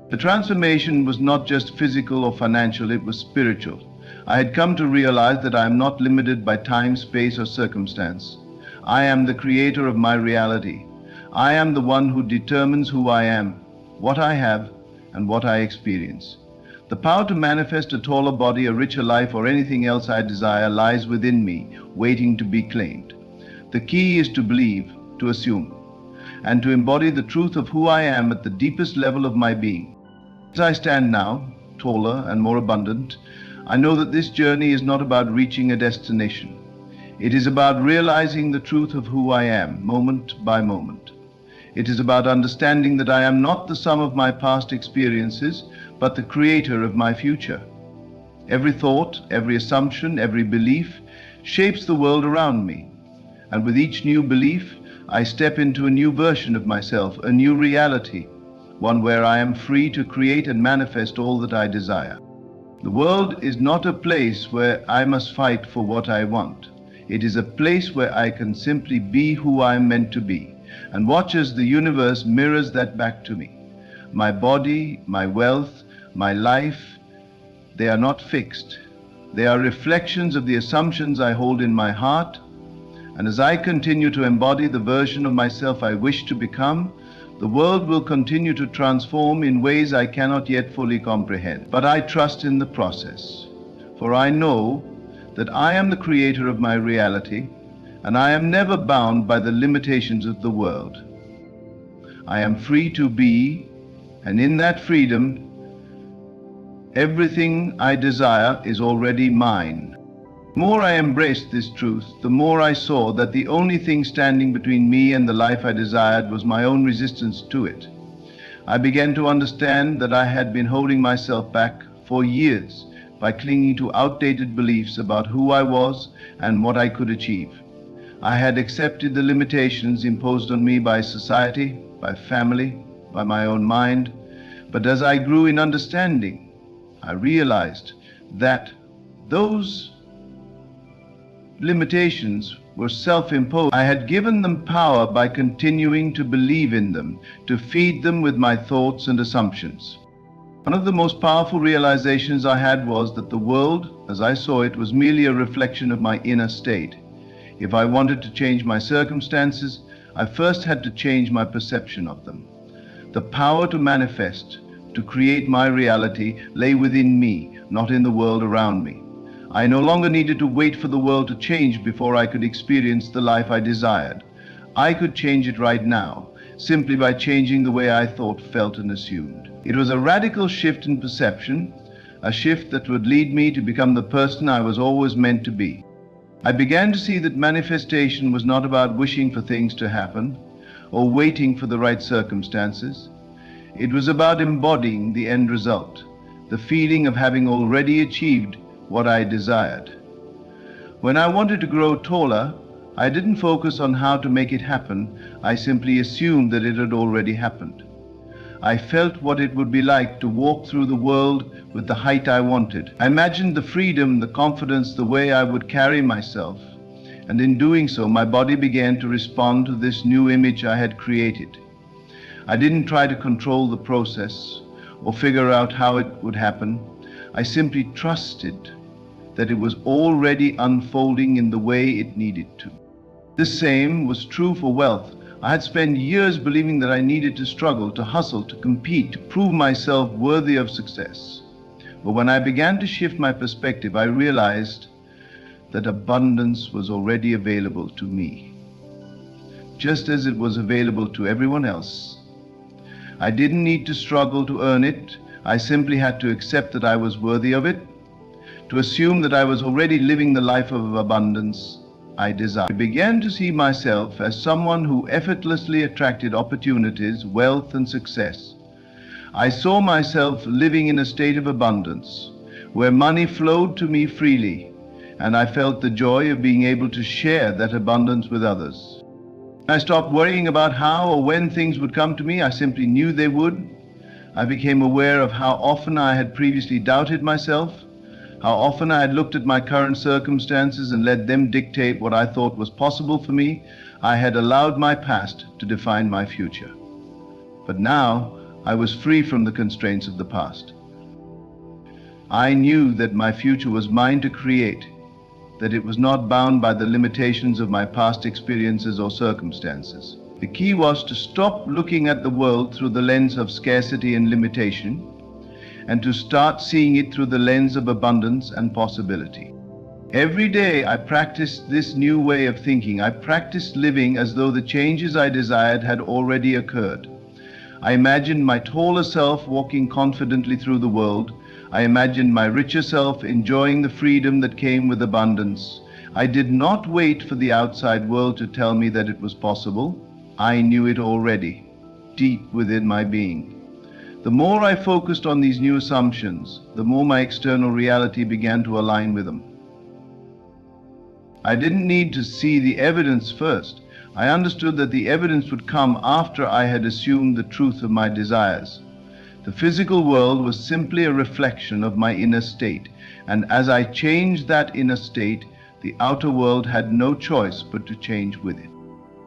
The transformation was not just physical or financial, it was spiritual. I had come to realize that I am not limited by time, space, or circumstance. I am the creator of my reality. I am the one who determines who I am, what I have, and what I experience. The power to manifest a taller body, a richer life, or anything else I desire lies within me, waiting to be claimed. The key is to believe, to assume, and to embody the truth of who I am at the deepest level of my being. As I stand now, taller and more abundant, I know that this journey is not about reaching a destination. It is about realizing the truth of who I am, moment by moment. It is about understanding that I am not the sum of my past experiences, but the creator of my future. Every thought, every assumption, every belief shapes the world around me. And with each new belief, I step into a new version of myself, a new reality, one where I am free to create and manifest all that I desire. The world is not a place where I must fight for what I want. It is a place where I can simply be who I am meant to be, and watch as the universe mirrors that back to me. My body, my wealth, my life, they are not fixed. They are reflections of the assumptions I hold in my heart. And as I continue to embody the version of myself I wish to become, the world will continue to transform in ways I cannot yet fully comprehend. But I trust in the process, for I know that I am the creator of my reality, and I am never bound by the limitations of the world. I am free to be, and in that freedom, everything I desire is already mine. The more I embraced this truth, the more I saw that the only thing standing between me and the life I desired was my own resistance to it. I began to understand that I had been holding myself back for years by clinging to outdated beliefs about who I was and what I could achieve. I had accepted the limitations imposed on me by society, by family, by my own mind, but as I grew in understanding, I realized that those limitations were self-imposed. I had given them power by continuing to believe in them, to feed them with my thoughts and assumptions. One of the most powerful realizations I had was that the world, as I saw it, was merely a reflection of my inner state. If I wanted to change my circumstances, I first had to change my perception of them. The power to manifest, to create my reality, lay within me, not in the world around me. I no longer needed to wait for the world to change before I could experience the life I desired. I could change it right now, simply by changing the way I thought, felt, and assumed. It was a radical shift in perception, a shift that would lead me to become the person I was always meant to be. I began to see that manifestation was not about wishing for things to happen or waiting for the right circumstances. It was about embodying the end result, the feeling of having already achieved what I desired. When I wanted to grow taller, I didn't focus on how to make it happen. I simply assumed that it had already happened. I felt what it would be like to walk through the world with the height I wanted. I imagined the freedom, the confidence, the way I would carry myself. And in doing so, my body began to respond to this new image I had created. I didn't try to control the process or figure out how it would happen. I simply trusted that it was already unfolding in the way it needed to. The same was true for wealth. I had spent years believing that I needed to struggle, to hustle, to compete, to prove myself worthy of success. But when I began to shift my perspective, I realized that abundance was already available to me, just as it was available to everyone else. I didn't need to struggle to earn it. I simply had to accept that I was worthy of it, to assume that I was already living the life of abundance I desired. I began to see myself as someone who effortlessly attracted opportunities, wealth, and success. I saw myself living in a state of abundance, where money flowed to me freely, and I felt the joy of being able to share that abundance with others. I stopped worrying about how or when things would come to me. I simply knew they would. I became aware of how often I had previously doubted myself, how often I had looked at my current circumstances and let them dictate what I thought was possible for me. I had allowed my past to define my future. But now I was free from the constraints of the past. I knew that my future was mine to create, that it was not bound by the limitations of my past experiences or circumstances. The key was to stop looking at the world through the lens of scarcity and limitation, and to start seeing it through the lens of abundance and possibility. Every day I practiced this new way of thinking. I practiced living as though the changes I desired had already occurred. I imagined my taller self walking confidently through the world. I imagined my richer self enjoying the freedom that came with abundance. I did not wait for the outside world to tell me that it was possible. I knew it already, deep within my being. The more I focused on these new assumptions, the more my external reality began to align with them. I didn't need to see the evidence first. I understood that the evidence would come after I had assumed the truth of my desires. The physical world was simply a reflection of my inner state, and as I changed that inner state, the outer world had no choice but to change with it.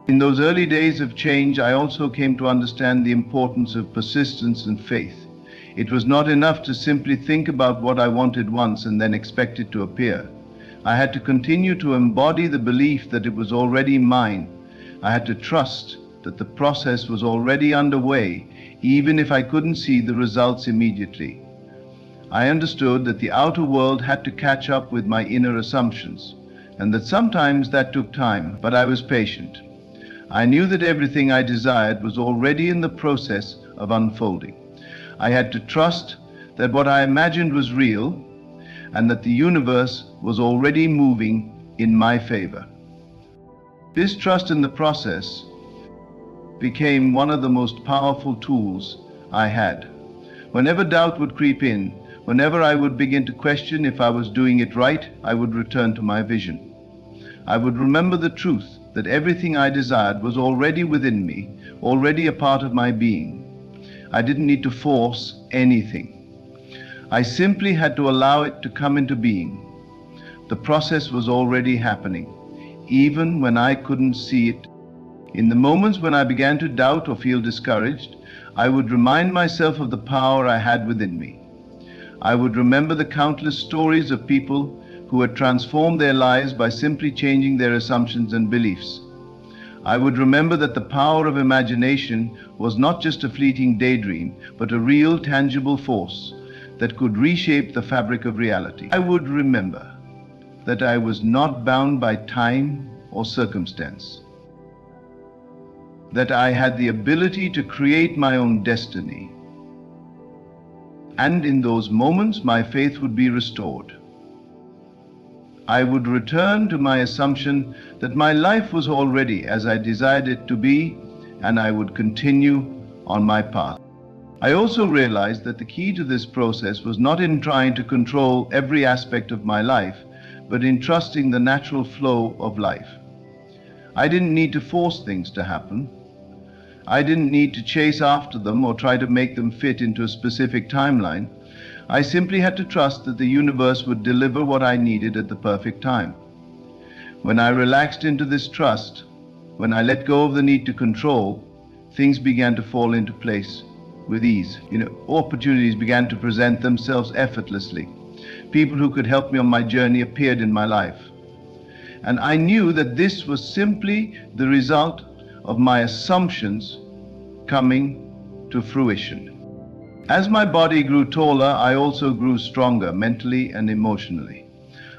In those early days of change, I also came to understand the importance of persistence and faith. It was not enough to simply think about what I wanted once and then expect it to appear. I had to continue to embody the belief that it was already mine. I had to trust that the process was already underway, even if I couldn't see the results immediately. I understood that the outer world had to catch up with my inner assumptions. and that sometimes that took time, but I was patient. I knew that everything I desired was already in the process of unfolding. I had to trust that what I imagined was real, and that the universe was already moving in my favor. This trust in the process became one of the most powerful tools I had. Whenever doubt would creep in, whenever I would begin to question if I was doing it right, I would return to my vision. I would remember the truth that everything I desired was already within me, already a part of my being. I didn't need to force anything. I simply had to allow it to come into being. The process was already happening, even when I couldn't see it. In the moments when I began to doubt or feel discouraged, I would remind myself of the power I had within me. I would remember the countless stories of people who had transformed their lives by simply changing their assumptions and beliefs. I would remember that the power of imagination was not just a fleeting daydream, but a real, tangible force that could reshape the fabric of reality. I would remember that I was not bound by time or circumstance, that I had the ability to create my own destiny. And in those moments, my faith would be restored. I would return to my assumption that my life was already as I desired it to be, and I would continue on my path. I also realized that the key to this process was not in trying to control every aspect of my life, but in trusting the natural flow of life. I didn't need to force things to happen. I didn't need to chase after them or try to make them fit into a specific timeline. I simply had to trust that the universe would deliver what I needed at the perfect time. When I relaxed into this trust, when I let go of the need to control, things began to fall into place with ease. Opportunities began to present themselves effortlessly. People who could help me on my journey appeared in my life. And I knew that this was simply the result of my assumptions coming to fruition. As my body grew taller, I also grew stronger mentally and emotionally.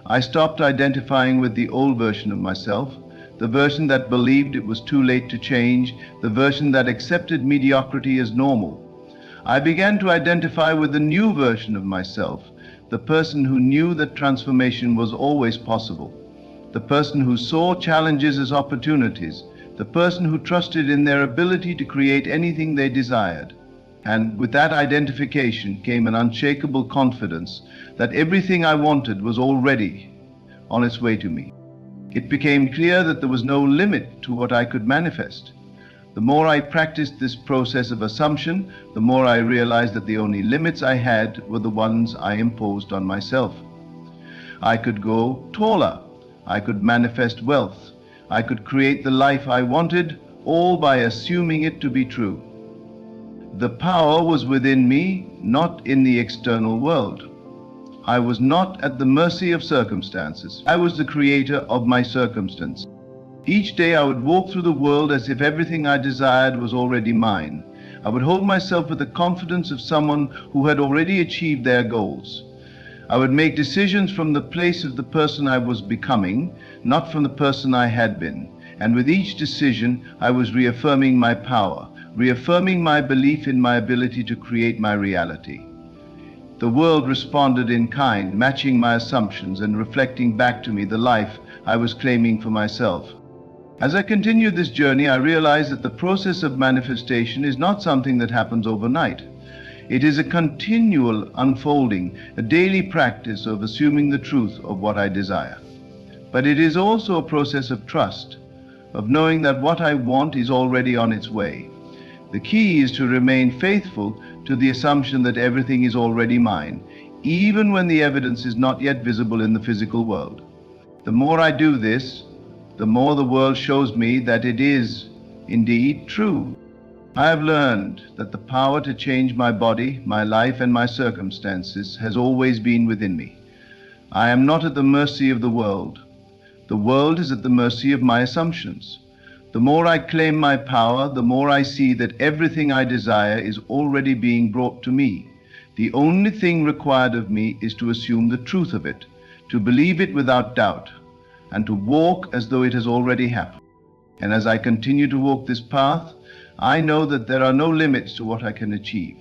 I stopped identifying with the old version of myself, the version that believed it was too late to change, the version that accepted mediocrity as normal. I began to identify with the new version of myself, the person who knew that transformation was always possible, the person who saw challenges as opportunities, the person who trusted in their ability to create anything they desired. And with that identification came an unshakable confidence that everything I wanted was already on its way to me. It became clear that there was no limit to what I could manifest. The more I practiced this process of assumption, the more I realized that the only limits I had were the ones I imposed on myself. I could go taller. I could manifest wealth. I could create the life I wanted, all by assuming it to be true. The power was within me, not in the external world. I was not at the mercy of circumstances. I was the creator of my circumstance. Each day I would walk through the world as if everything I desired was already mine. I would hold myself with the confidence of someone who had already achieved their goals. I would make decisions from the place of the person I was becoming, not from the person I had been. And with each decision, I was reaffirming my power, reaffirming my belief in my ability to create my reality. The world responded in kind, matching my assumptions and reflecting back to me the life I was claiming for myself. As I continued this journey, I realized that the process of manifestation is not something that happens overnight. It is a continual unfolding, a daily practice of assuming the truth of what I desire. But it is also a process of trust, of knowing that what I want is already on its way. The key is to remain faithful to the assumption that everything is already mine, even when the evidence is not yet visible in the physical world. The more I do this, the more the world shows me that it is indeed true. I have learned that the power to change my body, my life, and my circumstances has always been within me. I am not at the mercy of the world. The world is at the mercy of my assumptions. The more I claim my power, the more I see that everything I desire is already being brought to me. The only thing required of me is to assume the truth of it, to believe it without doubt. and to walk as though it has already happened. And as I continue to walk this path, I know that there are no limits to what I can achieve.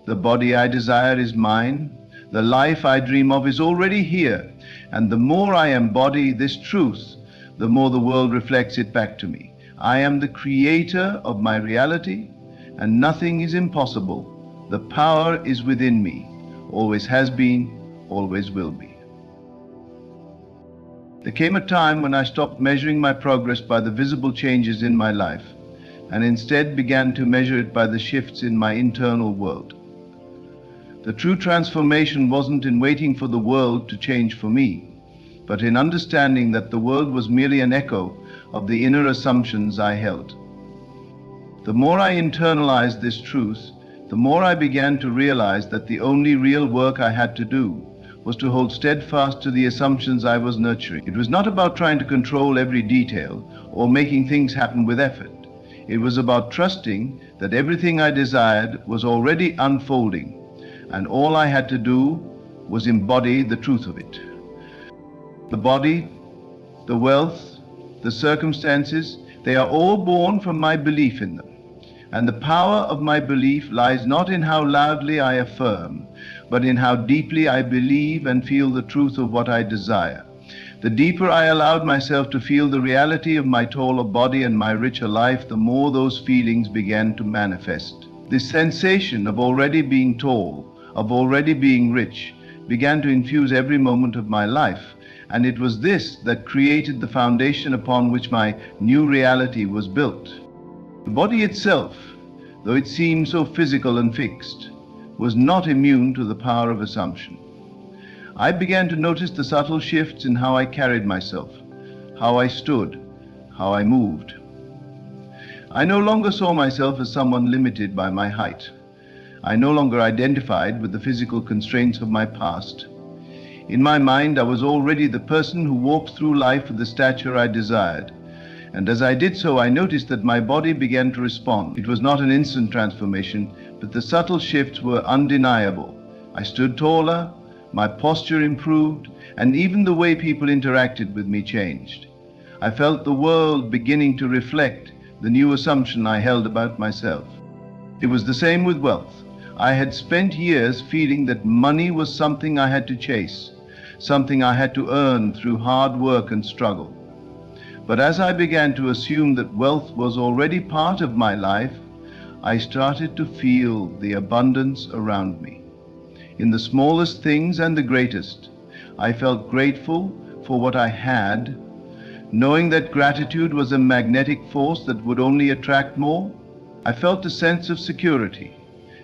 The body I desire is mine. The life I dream of is already here. And the more I embody this truth, the more the world reflects it back to me. I am the creator of my reality, and nothing is impossible. The power is within me, always has been, always will be. There came a time when I stopped measuring my progress by the visible changes in my life, and instead began to measure it by the shifts in my internal world. The true transformation wasn't in waiting for the world to change for me, but in understanding that the world was merely an echo of the inner assumptions I held. The more I internalized this truth, the more I began to realize that the only real work I had to do was to hold steadfast to the assumptions I was nurturing. It was not about trying to control every detail or making things happen with effort. It was about trusting that everything I desired was already unfolding, and all I had to do was embody the truth of it. The body, the wealth, the circumstances, they are all born from my belief in them. And the power of my belief lies not in how loudly I affirm, but in how deeply I believe and feel the truth of what I desire. The deeper I allowed myself to feel the reality of my taller body and my richer life, the more those feelings began to manifest. This sensation of already being tall, of already being rich, began to infuse every moment of my life, and it was this that created the foundation upon which my new reality was built. The body itself, though it seemed so physical and fixed, was not immune to the power of assumption. I began to notice the subtle shifts in how I carried myself, how I stood, how I moved. I no longer saw myself as someone limited by my height. I no longer identified with the physical constraints of my past. In my mind, I was already the person who walked through life with the stature I desired. And as I did so, I noticed that my body began to respond. It was not an instant transformation, but the subtle shifts were undeniable. I stood taller, my posture improved, and even the way people interacted with me changed. I felt the world beginning to reflect the new assumption I held about myself. It was the same with wealth. I had spent years feeling that money was something I had to chase, something I had to earn through hard work and struggle. But as I began to assume that wealth was already part of my life, I started to feel the abundance around me. In the smallest things and the greatest, I felt grateful for what I had, knowing that gratitude was a magnetic force that would only attract more. I felt a sense of security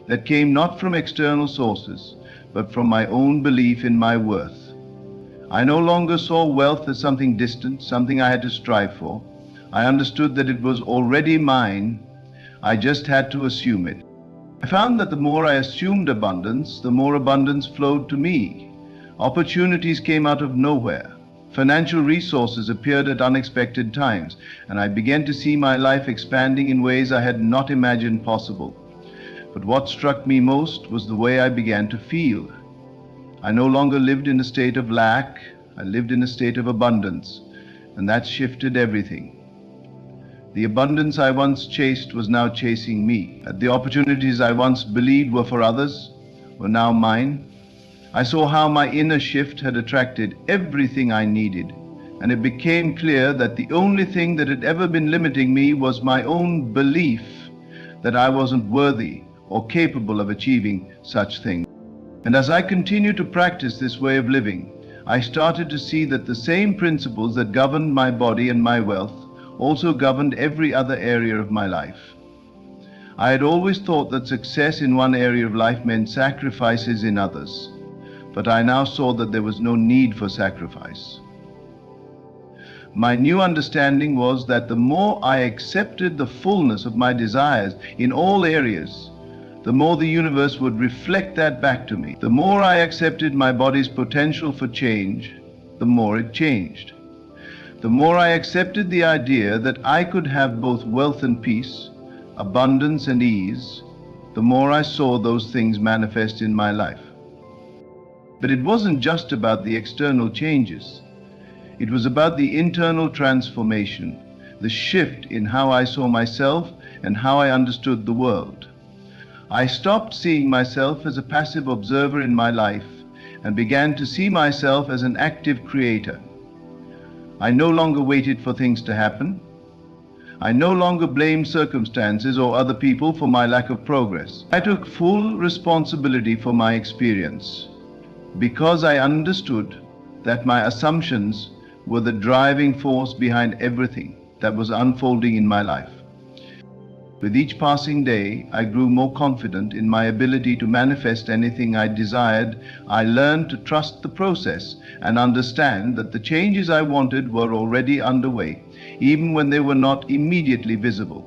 that came not from external sources, but from my own belief in my worth. I no longer saw wealth as something distant, something I had to strive for. I understood that it was already mine. I just had to assume it. I found that the more I assumed abundance, the more abundance flowed to me. Opportunities came out of nowhere. Financial resources appeared at unexpected times, and I began to see my life expanding in ways I had not imagined possible. But what struck me most was the way I began to feel. I no longer lived in a state of lack. I lived in a state of abundance, and that shifted everything. The abundance I once chased was now chasing me. The opportunities I once believed were for others were now mine. I saw how my inner shift had attracted everything I needed, and it became clear that the only thing that had ever been limiting me was my own belief that I wasn't worthy or capable of achieving such things. And as I continued to practice this way of living, I started to see that the same principles that governed my body and my wealth also governed every other area of my life. I had always thought that success in one area of life meant sacrifices in others, but I now saw that there was no need for sacrifice. My new understanding was that the more I accepted the fullness of my desires in all areas, the more the universe would reflect that back to me. The more I accepted my body's potential for change, the more it changed. The more I accepted the idea that I could have both wealth and peace, abundance and ease, the more I saw those things manifest in my life. But it wasn't just about the external changes. It was about the internal transformation, the shift in how I saw myself and how I understood the world. I stopped seeing myself as a passive observer in my life and began to see myself as an active creator. I no longer waited for things to happen. I no longer blamed circumstances or other people for my lack of progress. I took full responsibility for my experience because I understood that my assumptions were the driving force behind everything that was unfolding in my life. With each passing day, I grew more confident in my ability to manifest anything I desired. I learned to trust the process and understand that the changes I wanted were already underway, even when they were not immediately visible.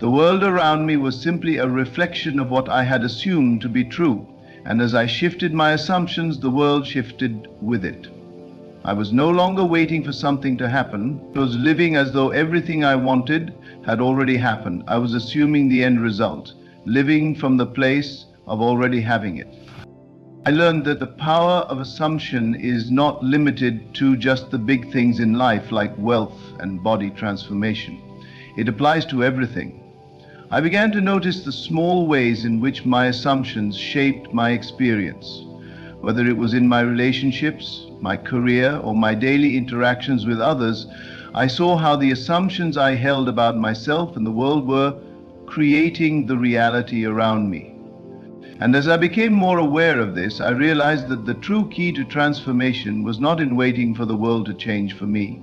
The world around me was simply a reflection of what I had assumed to be true, and as I shifted my assumptions, the world shifted with it. I was no longer waiting for something to happen. I was living as though everything I wanted had already happened. I was assuming the end result, living from the place of already having it. I learned that the power of assumption is not limited to just the big things in life like wealth and body transformation. It applies to everything. I began to notice the small ways in which my assumptions shaped my experience. Whether it was in my relationships, my career, or my daily interactions with others, I saw how the assumptions I held about myself and the world were creating the reality around me. And as I became more aware of this, I realized that the true key to transformation was not in waiting for the world to change for me,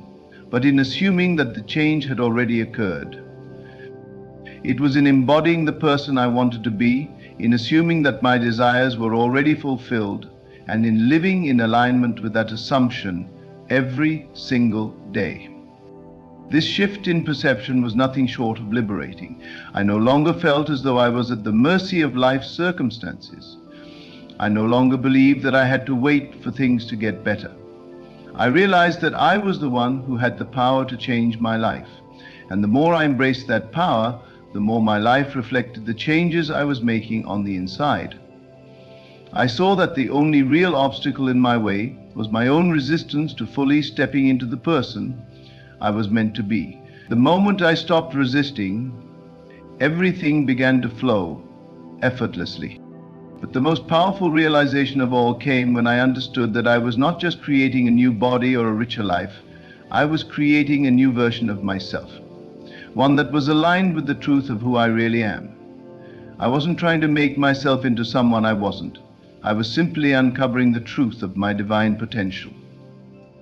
but in assuming that the change had already occurred. It was in embodying the person I wanted to be, in assuming that my desires were already fulfilled, and in living in alignment with that assumption every single day. This shift in perception was nothing short of liberating. I no longer felt as though I was at the mercy of life's circumstances. I no longer believed that I had to wait for things to get better. I realized that I was the one who had the power to change my life. And the more I embraced that power, the more my life reflected the changes I was making on the inside. I saw that the only real obstacle in my way was my own resistance to fully stepping into the person I was meant to be. The moment I stopped resisting, everything began to flow effortlessly. But the most powerful realization of all came when I understood that I was not just creating a new body or a richer life, I was creating a new version of myself, one that was aligned with the truth of who I really am. I wasn't trying to make myself into someone I wasn't. I was simply uncovering the truth of my divine potential.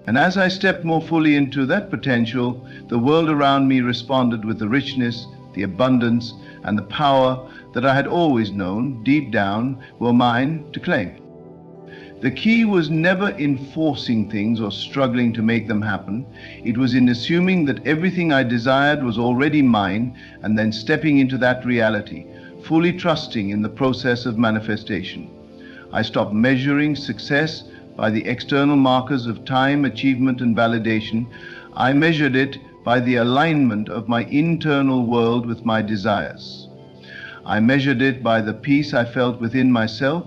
And as I stepped more fully into that potential, the world around me responded with the richness, the abundance, and the power that I had always known, deep down, were mine to claim. The key was never in forcing things or struggling to make them happen. It was in assuming that everything I desired was already mine, and then stepping into that reality, fully trusting in the process of manifestation. I stopped measuring success by the external markers of time, achievement, and validation. I measured it by the alignment of my internal world with my desires. I measured it by the peace I felt within myself,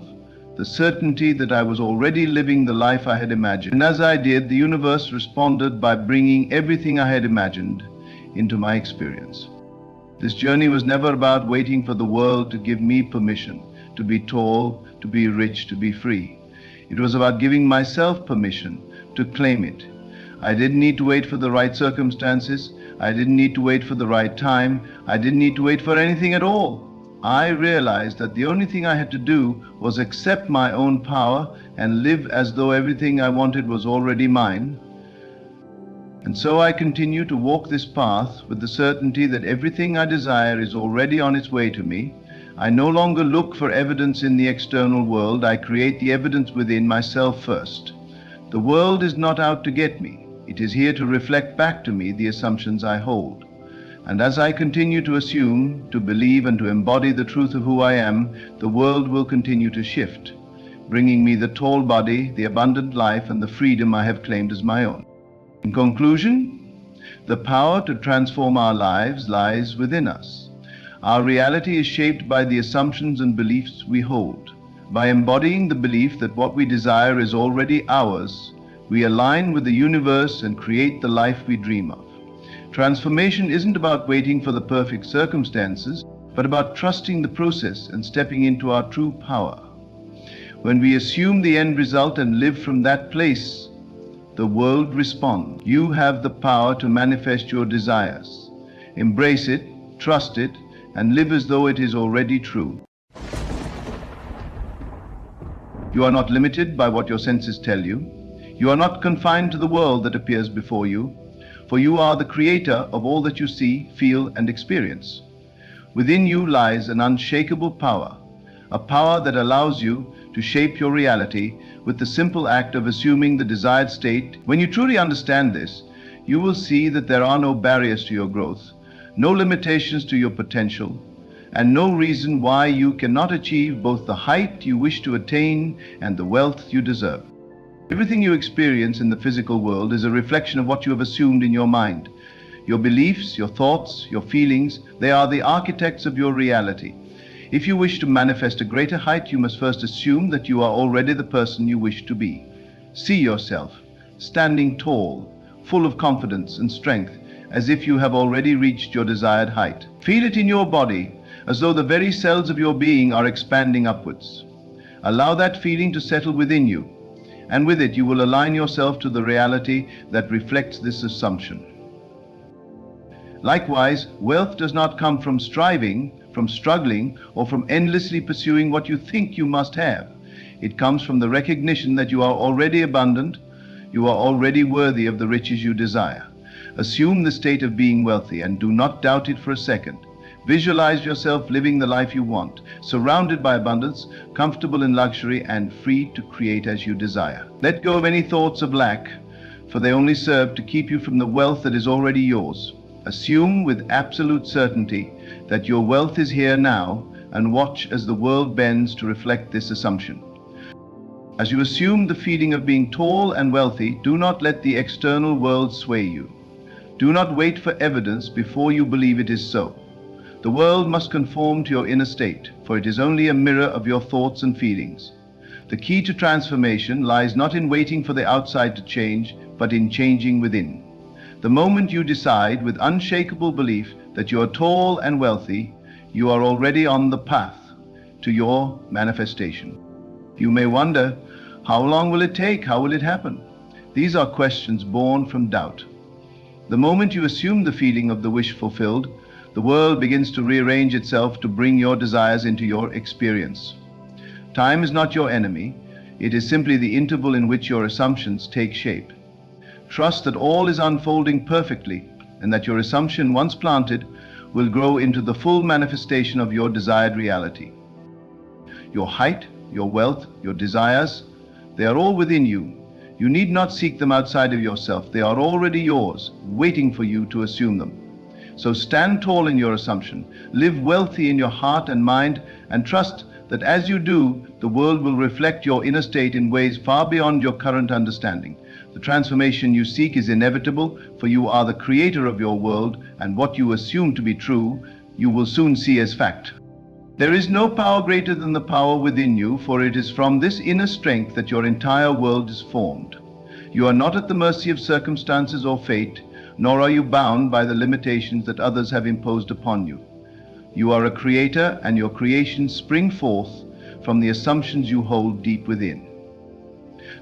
the certainty that I was already living the life I had imagined. And as I did, the universe responded by bringing everything I had imagined into my experience. This journey was never about waiting for the world to give me permission to be tall, to be rich, to be free. It was about giving myself permission to claim it. I didn't need to wait for the right circumstances. I didn't need to wait for the right time. I didn't need to wait for anything at all. I realized that the only thing I had to do was accept my own power and live as though everything I wanted was already mine. And so I continue to walk this path with the certainty that everything I desire is already on its way to me. I no longer look for evidence in the external world. I create the evidence within myself first. The world is not out to get me. It is here to reflect back to me the assumptions I hold. And as I continue to assume, to believe, and to embody the truth of who I am, the world will continue to shift, bringing me the tall body, the abundant life, and the freedom I have claimed as my own. In conclusion, the power to transform our lives lies within us. Our reality is shaped by the assumptions and beliefs we hold. By embodying the belief that what we desire is already ours, We align with the universe and create the life we dream of. Transformation isn't about waiting for the perfect circumstances, but about trusting the process and stepping into our true power. When we assume the end result and live from that place, the world responds. You have the power to manifest your desires. Embrace it, trust it, and live as though it is already true. You are not limited by what your senses tell you. You are not confined to the world that appears before you, for you are the creator of all that you see, feel, and experience. Within you lies an unshakable power, a power that allows you to shape your reality with the simple act of assuming the desired state. When you truly understand this, you will see that there are no barriers to your growth, no limitations to your potential, and no reason why you cannot achieve both the height you wish to attain and the wealth you deserve. Everything you experience in the physical world is a reflection of what you have assumed in your mind. Your beliefs, your thoughts, your feelings, they are the architects of your reality. If you wish to manifest a greater height, you must first assume that you are already the person you wish to be. See yourself standing tall, full of confidence and strength, as if you have already reached your desired height. Feel it in your body, as though the very cells of your being are expanding upwards. Allow that feeling to settle within you, and with it you will align yourself to the reality that reflects this assumption. Likewise, wealth does not come from striving, from struggling, or from endlessly pursuing what you think you must have. It comes from the recognition that you are already abundant, you are already worthy of the riches you desire. Assume the state of being wealthy and do not doubt it for a second. Visualize yourself living the life you want, surrounded by abundance, comfortable in luxury, and free to create as you desire. Let go of any thoughts of lack, for they only serve to keep you from the wealth that is already yours. Assume with absolute certainty that your wealth is here now, and watch as the world bends to reflect this assumption. As you assume the feeling of being tall and wealthy, do not let the external world sway you. Do not wait for evidence before you believe it is so. The world must conform to your inner state, for it is only a mirror of your thoughts and feelings. The key to transformation lies not in waiting for the outside to change, but in changing within. The moment you decide with unshakable belief that you are tall and wealthy, you are already on the path to your manifestation. You may wonder, how long will it take? How will it happen? These are questions born from doubt. The moment you assume the feeling of the wish fulfilled, the world begins to rearrange itself to bring your desires into your experience. Time is not your enemy. It is simply the interval in which your assumptions take shape. Trust that all is unfolding perfectly, and that your assumption, once planted, will grow into the full manifestation of your desired reality. Your height, your wealth, your desires, they are all within you. You need not seek them outside of yourself. They are already yours, waiting for you to assume them. So stand tall in your assumption, live wealthy in your heart and mind, and trust that as you do, the world will reflect your inner state in ways far beyond your current understanding. The transformation you seek is inevitable, for you are the creator of your world, and what you assume to be true, you will soon see as fact. There is no power greater than the power within you, for it is from this inner strength that your entire world is formed. You are not at the mercy of circumstances or fate, nor are you bound by the limitations that others have imposed upon you. You are a creator, and your creations spring forth from the assumptions you hold deep within.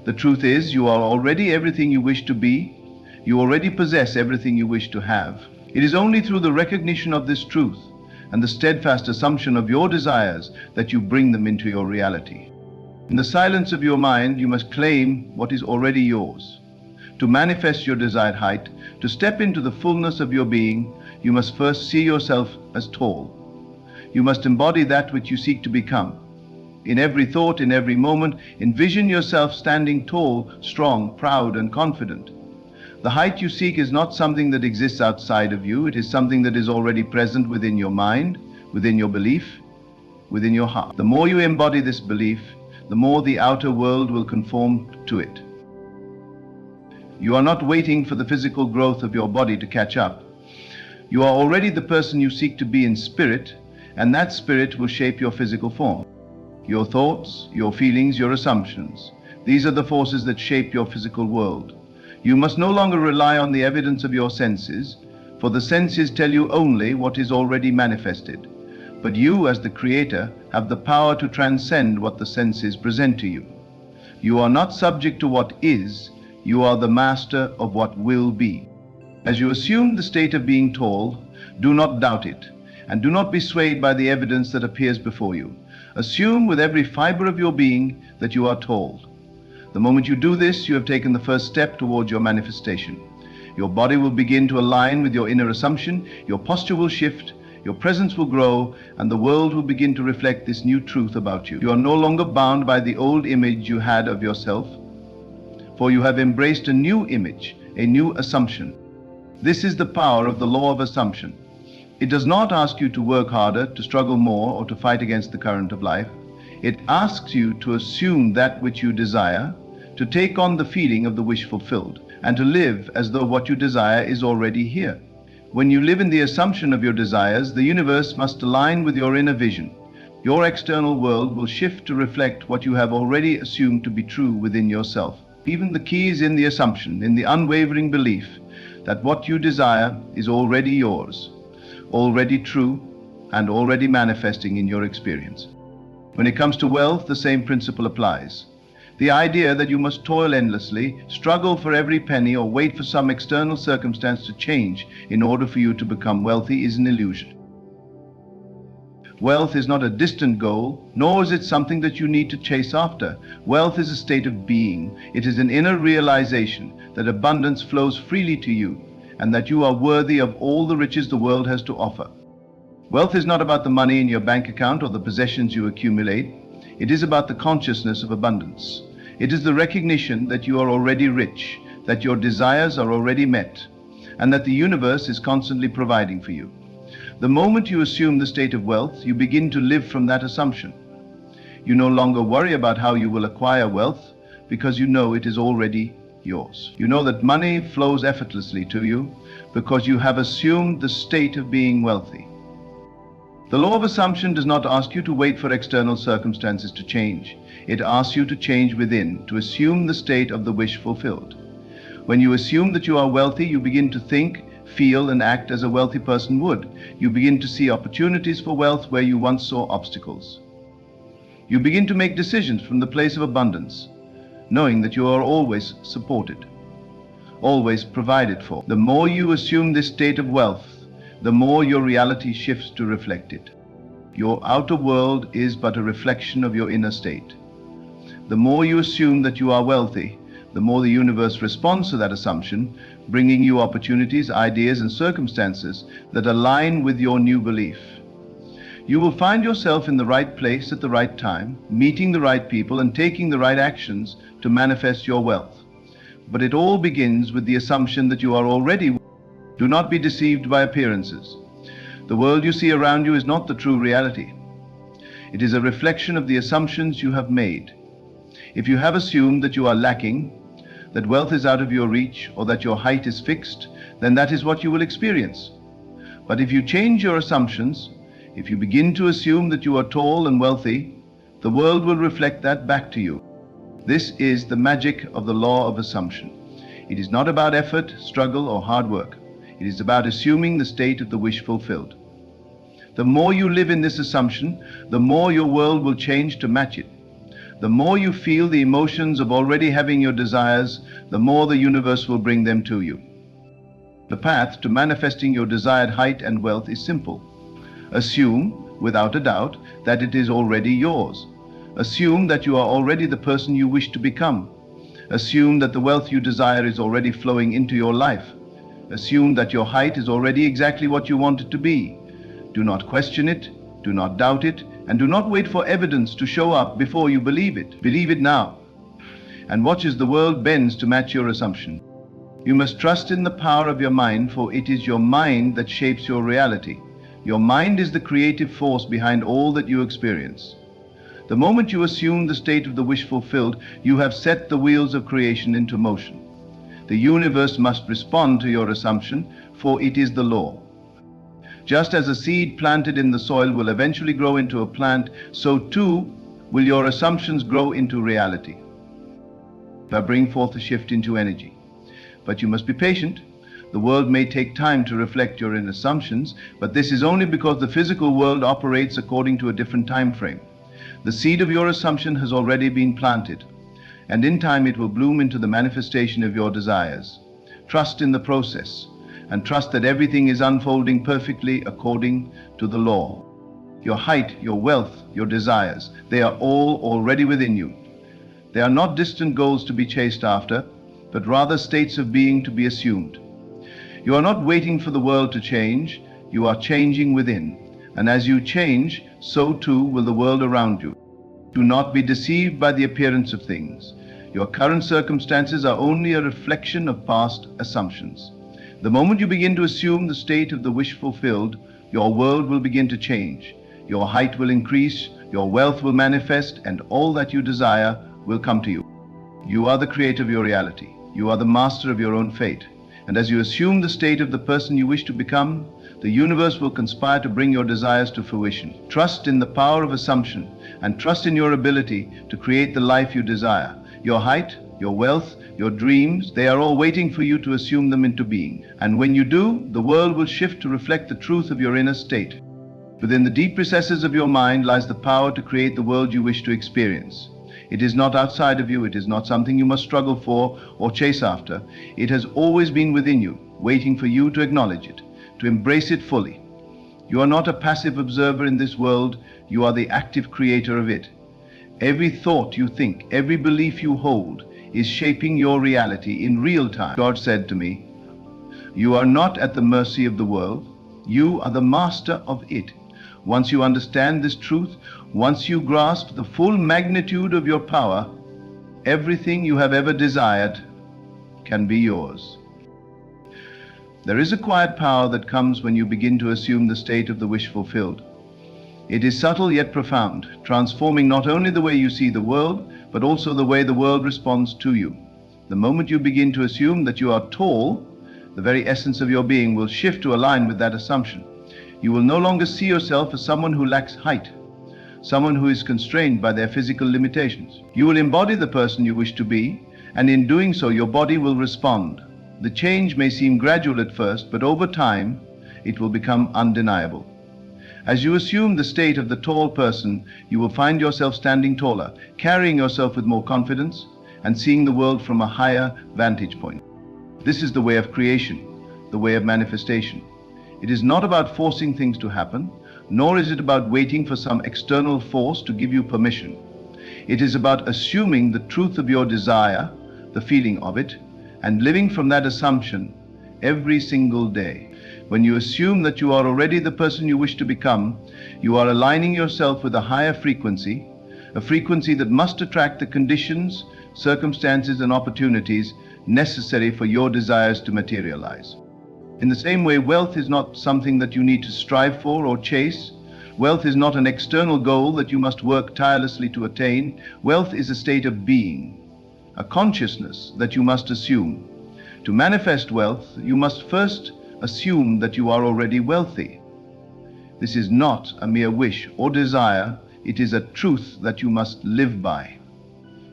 The truth is, you are already everything you wish to be. You already possess everything you wish to have. It is only through the recognition of this truth and the steadfast assumption of your desires that you bring them into your reality. In the silence of your mind, you must claim what is already yours. To manifest your desired height, to step into the fullness of your being, you must first see yourself as tall. You must embody that which you seek to become. In every thought, in every moment, envision yourself standing tall, strong, proud, and confident. The height you seek is not something that exists outside of you. It is something that is already present within your mind, within your belief, within your heart. The more you embody this belief, the more the outer world will conform to it. You are not waiting for the physical growth of your body to catch up. You are already the person you seek to be in spirit, and that spirit will shape your physical form. Your thoughts, your feelings, your assumptions, These are the forces that shape your physical world. You must no longer rely on the evidence of your senses, for the senses tell you only what is already manifested. But you, as the creator, have the power to transcend what the senses present to you. You are not subject to what is, you are the master of what will be. As you assume the state of being tall, do not doubt it, and do not be swayed by the evidence that appears before you. Assume with every fiber of your being that you are tall. The moment you do this, you have taken the first step towards your manifestation. Your body will begin to align with your inner assumption, your posture will shift, your presence will grow, and the world will begin to reflect this new truth about you. You are no longer bound by the old image you had of yourself, for you have embraced a new image, a new assumption. This is the power of the law of assumption. It does not ask you to work harder, to struggle more, or to fight against the current of life. It asks you to assume that which you desire, to take on the feeling of the wish fulfilled, and to live as though what you desire is already here. When you live in the assumption of your desires, the universe must align with your inner vision. Your external world will shift to reflect what you have already assumed to be true within yourself. Even the key is in the assumption, in the unwavering belief that what you desire is already yours, already true, and already manifesting in your experience. When it comes to wealth, the same principle applies. The idea that you must toil endlessly, struggle for every penny, or wait for some external circumstance to change in order for you to become wealthy is an illusion. Wealth is not a distant goal, nor is it something that you need to chase after. Wealth is a state of being. It is an inner realization that abundance flows freely to you, and that you are worthy of all the riches the world has to offer. Wealth is not about the money in your bank account or the possessions you accumulate. It is about the consciousness of abundance. It is the recognition that you are already rich, that your desires are already met, and that the universe is constantly providing for you. The moment you assume the state of wealth, you begin to live from that assumption. You no longer worry about how you will acquire wealth, because you know it is already yours. You know that money flows effortlessly to you because you have assumed the state of being wealthy. The law of assumption does not ask you to wait for external circumstances to change. It asks you to change within, to assume the state of the wish fulfilled. When you assume that you are wealthy, you begin to think, feel, and act as a wealthy person would. You begin to see opportunities for wealth where you once saw obstacles. You begin to make decisions from the place of abundance, knowing that you are always supported, always provided for. The more you assume this state of wealth, the more your reality shifts to reflect it. Your outer world is but a reflection of your inner state. The more you assume that you are wealthy, the more the universe responds to that assumption, bringing you opportunities, ideas, and circumstances that align with your new belief. You will find yourself in the right place at the right time, meeting the right people, and taking the right actions to manifest your wealth. But it all begins with the assumption that you are already. Do not be deceived by appearances. The world you see around you is not the true reality. It is a reflection of the assumptions you have made. If you have assumed that you are lacking, that wealth is out of your reach, or that your height is fixed, then that is what you will experience. But if you change your assumptions, if you begin to assume that you are tall and wealthy, the world will reflect that back to you. This is the magic of the law of assumption. It is not about effort, struggle, or hard work. It is about assuming the state of the wish fulfilled. The more you live in this assumption, the more your world will change to match it. The more you feel the emotions of already having your desires, the more the universe will bring them to you. The path to manifesting your desired height and wealth is simple. Assume, without a doubt, that it is already yours. Assume that you are already the person you wish to become. Assume that the wealth you desire is already flowing into your life. Assume that your height is already exactly what you want it to be. Do not question it, do not doubt it, and do not wait for evidence to show up before you believe it. Believe it now, and watch as the world bends to match your assumption. You must trust in the power of your mind, for it is your mind that shapes your reality. Your mind is the creative force behind all that you experience. The moment you assume the state of the wish fulfilled, you have set the wheels of creation into motion. The universe must respond to your assumption, for it is the law. Just as a seed planted in the soil will eventually grow into a plant, so too will your assumptions grow into reality. bring forth a shift into energy. But you must be patient. The world may take time to reflect your inner assumptions, but this is only because the physical world operates according to a different time frame. The seed of your assumption has already been planted, and in time it will bloom into the manifestation of your desires. Trust in the process, and trust that everything is unfolding perfectly according to the law. Your height, your wealth, your desires, they are all already within you. They are not distant goals to be chased after, but rather states of being to be assumed. You are not waiting for the world to change, you are changing within. And as you change, so too will the world around you. Do not be deceived by the appearance of things. Your current circumstances are only a reflection of past assumptions. The moment you begin to assume the state of the wish fulfilled, your world will begin to change. Your height will increase, your wealth will manifest, and all that you desire will come to you. You are the creator of your reality. You are the master of your own fate. And as you assume the state of the person you wish to become, the universe will conspire to bring your desires to fruition. Trust in the power of assumption, and trust in your ability to create the life you desire. Your height, your wealth, your dreams, they are all waiting for you to assume them into being. And when you do, the world will shift to reflect the truth of your inner state. Within the deep recesses of your mind lies the power to create the world you wish to experience. It is not outside of you, it is not something you must struggle for or chase after. It has always been within you, waiting for you to acknowledge it, to embrace it fully. You are not a passive observer in this world, you are the active creator of it. Every thought you think, every belief you hold, is shaping your reality in real time. God said to me, "You are not at the mercy of the world, you are the master of it." Once you understand this truth, once you grasp the full magnitude of your power, everything you have ever desired can be yours. There is a quiet power that comes when you begin to assume the state of the wish fulfilled. It is subtle yet profound, transforming not only the way you see the world, but also the way the world responds to you. The moment you begin to assume that you are tall, the very essence of your being will shift to align with that assumption. You will no longer see yourself as someone who lacks height, someone who is constrained by their physical limitations. You will embody the person you wish to be, and in doing so, your body will respond. The change may seem gradual at first, but over time, it will become undeniable. As you assume the state of the tall person, you will find yourself standing taller, carrying yourself with more confidence, and seeing the world from a higher vantage point. This is the way of creation, the way of manifestation. It is not about forcing things to happen, nor is it about waiting for some external force to give you permission. It is about assuming the truth of your desire, the feeling of it, and living from that assumption every single day. When you assume that you are already the person you wish to become, you are aligning yourself with a higher frequency, a frequency that must attract the conditions, circumstances, and opportunities necessary for your desires to materialize. In the same way, wealth is not something that you need to strive for or chase. Wealth is not an external goal that you must work tirelessly to attain. Wealth is a state of being, a consciousness that you must assume. To manifest wealth, you must first assume that you are already wealthy. This is not a mere wish or desire, it is a truth that you must live by.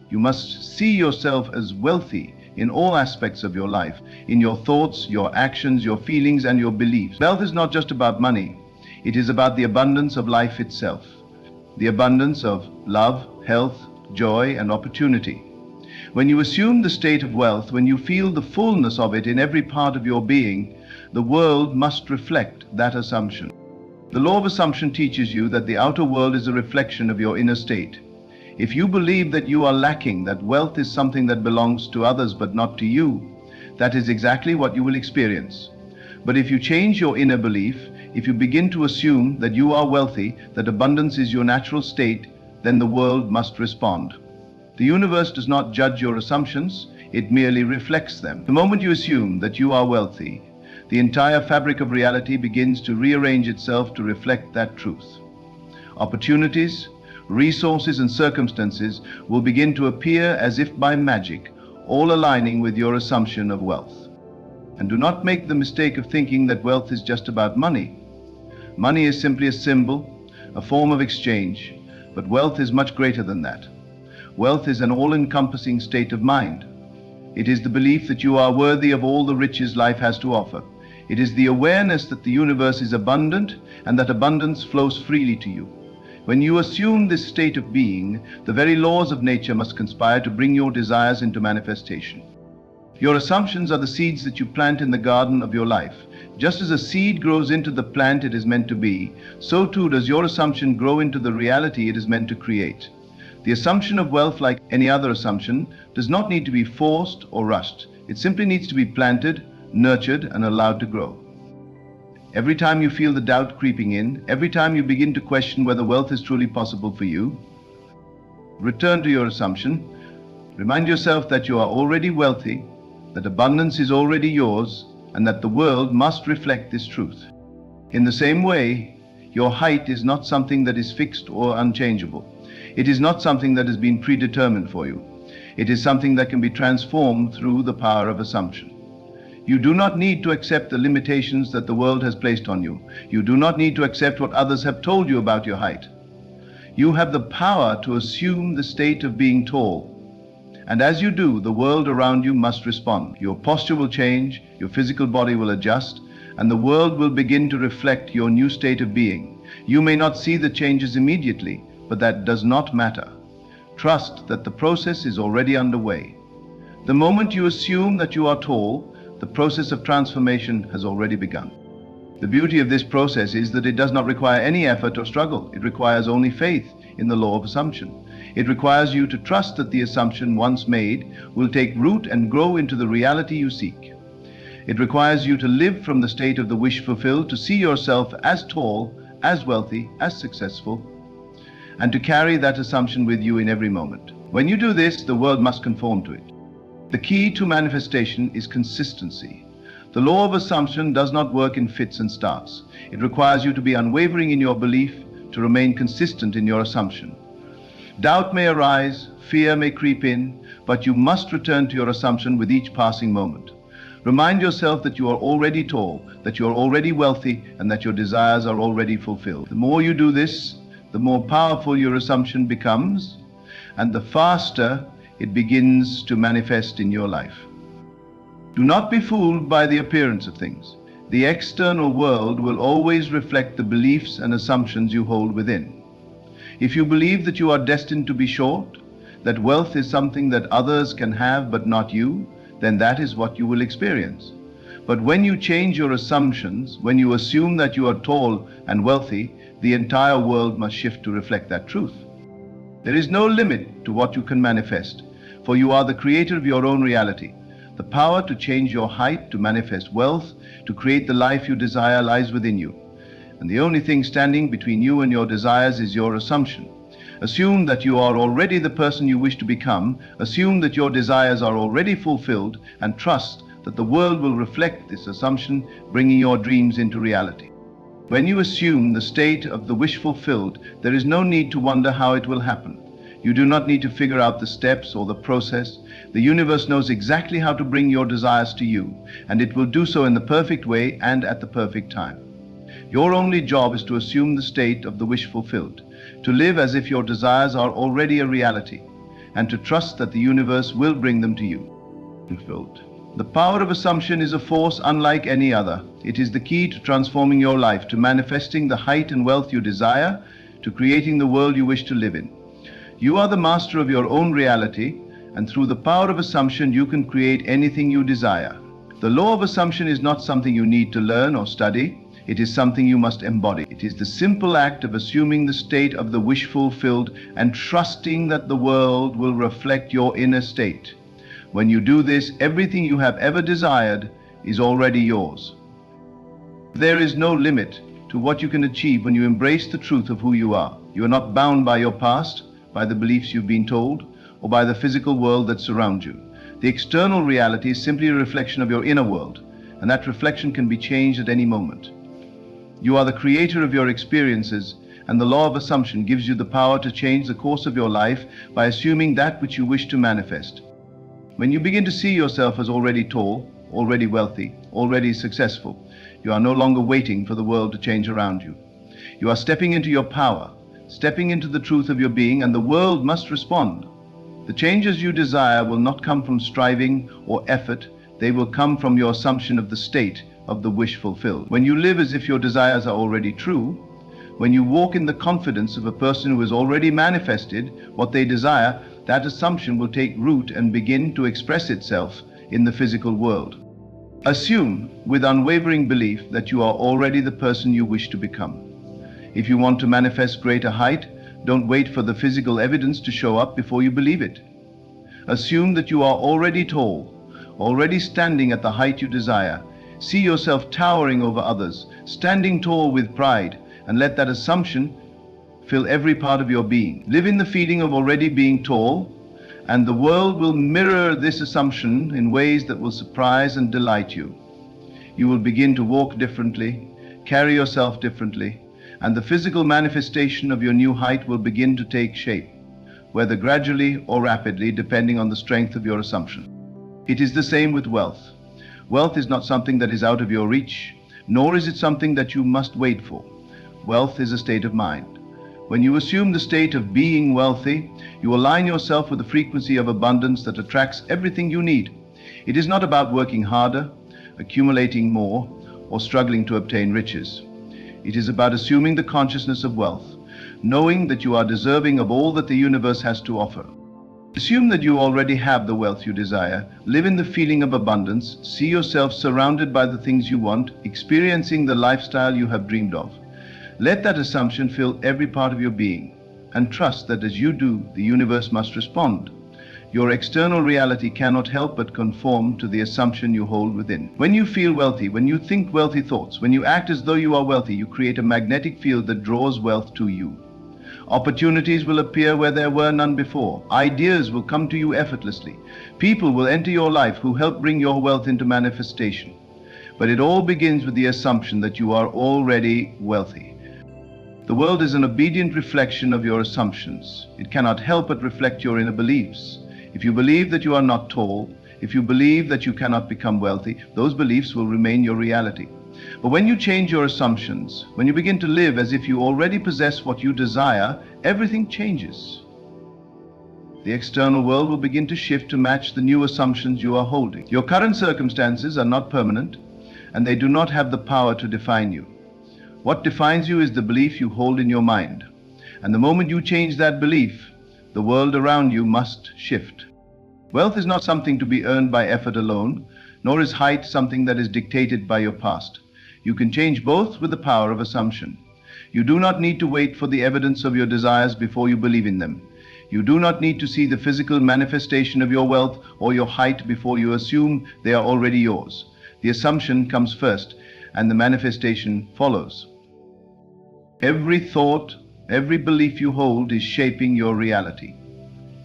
You must see yourself as wealthy in all aspects of your life, in your thoughts, your actions, your feelings, and your beliefs. Wealth is not just about money, it is about the abundance of life itself, the abundance of love, health, joy, and opportunity. When you assume the state of wealth, when you feel the fullness of it in every part of your being, the world must reflect that assumption. The law of assumption teaches you that the outer world is a reflection of your inner state. If you believe that you are lacking, that wealth is something that belongs to others but not to you, that is exactly what you will experience. But if you change your inner belief, if you begin to assume that you are wealthy, that abundance is your natural state, then the world must respond. The universe does not judge your assumptions, it merely reflects them. The moment you assume that you are wealthy, the entire fabric of reality begins to rearrange itself to reflect that truth. Opportunities, resources, and circumstances will begin to appear as if by magic, all aligning with your assumption of wealth. And do not make the mistake of thinking that wealth is just about money. Money is simply a symbol, a form of exchange, but wealth is much greater than that. Wealth is an all-encompassing state of mind. It is the belief that you are worthy of all the riches life has to offer. It is the awareness that the universe is abundant and that abundance flows freely to you. When you assume this state of being, the very laws of nature must conspire to bring your desires into manifestation. Your assumptions are the seeds that you plant in the garden of your life. Just as a seed grows into the plant it is meant to be, so too does your assumption grow into the reality it is meant to create. The assumption of wealth, like any other assumption, does not need to be forced or rushed. It simply needs to be planted, nurtured, and allowed to grow. Every time you feel the doubt creeping in, every time you begin to question whether wealth is truly possible for you, return to your assumption. Remind yourself that you are already wealthy, that abundance is already yours, and that the world must reflect this truth. In the same way, your height is not something that is fixed or unchangeable. It is not something that has been predetermined for you. It is something that can be transformed through the power of assumption. You do not need to accept the limitations that the world has placed on you. You do not need to accept what others have told you about your height. You have the power to assume the state of being tall. And as you do, the world around you must respond. Your posture will change, your physical body will adjust, and the world will begin to reflect your new state of being. You may not see the changes immediately, but that does not matter. Trust that the process is already underway. The moment you assume that you are tall, the process of transformation has already begun. The beauty of this process is that it does not require any effort or struggle. It requires only faith in the law of assumption. It requires you to trust that the assumption once made will take root and grow into the reality you seek. It requires you to live from the state of the wish fulfilled, to see yourself as tall, as wealthy, as successful, and to carry that assumption with you in every moment. When you do this, the world must conform to it. The key to manifestation is consistency. The law of assumption does not work in fits and starts. It requires you to be unwavering in your belief, to remain consistent in your assumption. Doubt may arise, fear may creep in, but you must return to your assumption with each passing moment. Remind yourself that you are already tall, that you are already wealthy, and that your desires are already fulfilled. The more you do this, the more powerful your assumption becomes, and the faster it begins to manifest in your life. Do not be fooled by the appearance of things. The external world will always reflect the beliefs and assumptions you hold within. If you believe that you are destined to be short, that wealth is something that others can have but not you, then that is what you will experience. But when you change your assumptions, when you assume that you are tall and wealthy, the entire world must shift to reflect that truth. There is no limit to what you can manifest, for you are the creator of your own reality. The power to change your height, to manifest wealth, to create the life you desire lies within you. And the only thing standing between you and your desires is your assumption. Assume that you are already the person you wish to become. Assume that your desires are already fulfilled, and trust that the world will reflect this assumption, bringing your dreams into reality. When you assume the state of the wish fulfilled, there is no need to wonder how it will happen. You do not need to figure out the steps or the process. The universe knows exactly how to bring your desires to you, and it will do so in the perfect way and at the perfect time. Your only job is to assume the state of the wish fulfilled, to live as if your desires are already a reality, and to trust that the universe will bring them to you. Fulfilled. The power of assumption is a force unlike any other. It is the key to transforming your life, to manifesting the height and wealth you desire, to creating the world you wish to live in. You are the master of your own reality, and through the power of assumption you can create anything you desire. The law of assumption is not something you need to learn or study. It is something you must embody. It is the simple act of assuming the state of the wish fulfilled and trusting that the world will reflect your inner state. When you do this, everything you have ever desired is already yours. There is no limit to what you can achieve when you embrace the truth of who you are. You are not bound by your past, by the beliefs you've been told, or by the physical world that surrounds you. The external reality is simply a reflection of your inner world, and that reflection can be changed at any moment. You are the creator of your experiences, and the law of assumption gives you the power to change the course of your life by assuming that which you wish to manifest. When you begin to see yourself as already tall, already wealthy, already successful, you are no longer waiting for the world to change around you. You are stepping into your power, stepping into the truth of your being, and the world must respond. The changes you desire will not come from striving or effort, they will come from your assumption of the state of the wish fulfilled. When you live as if your desires are already true, when you walk in the confidence of a person who has already manifested what they desire, that assumption will take root and begin to express itself in the physical world. Assume with unwavering belief that you are already the person you wish to become. If you want to manifest greater height, don't wait for the physical evidence to show up before you believe it. Assume that you are already tall, already standing at the height you desire. See yourself towering over others, standing tall with pride, and let that assumption fill every part of your being. Live in the feeling of already being tall, and the world will mirror this assumption in ways that will surprise and delight you. You will begin to walk differently, carry yourself differently, and the physical manifestation of your new height will begin to take shape, whether gradually or rapidly, depending on the strength of your assumption. It is the same with wealth. Wealth is not something that is out of your reach, nor is it something that you must wait for. Wealth is a state of mind. When you assume the state of being wealthy, you align yourself with the frequency of abundance that attracts everything you need. It is not about working harder, accumulating more, or struggling to obtain riches. It is about assuming the consciousness of wealth, knowing that you are deserving of all that the universe has to offer. Assume that you already have the wealth you desire. Live in the feeling of abundance. See yourself surrounded by the things you want, experiencing the lifestyle you have dreamed of. Let that assumption fill every part of your being, and trust that as you do, the universe must respond. Your external reality cannot help but conform to the assumption you hold within. When you feel wealthy, when you think wealthy thoughts, when you act as though you are wealthy, you create a magnetic field that draws wealth to you. Opportunities will appear where there were none before. Ideas will come to you effortlessly. People will enter your life who help bring your wealth into manifestation. But it all begins with the assumption that you are already wealthy. The world is an obedient reflection of your assumptions. It cannot help but reflect your inner beliefs. If you believe that you are not tall, if you believe that you cannot become wealthy, those beliefs will remain your reality. But when you change your assumptions, when you begin to live as if you already possess what you desire, everything changes. The external world will begin to shift to match the new assumptions you are holding. Your current circumstances are not permanent, and they do not have the power to define you. What defines you is the belief you hold in your mind. And the moment you change that belief, the world around you must shift. Wealth is not something to be earned by effort alone, nor is height something that is dictated by your past. You can change both with the power of assumption. You do not need to wait for the evidence of your desires before you believe in them. You do not need to see the physical manifestation of your wealth or your height before you assume they are already yours. The assumption comes first, and the manifestation follows. Every thought, every belief you hold is shaping your reality.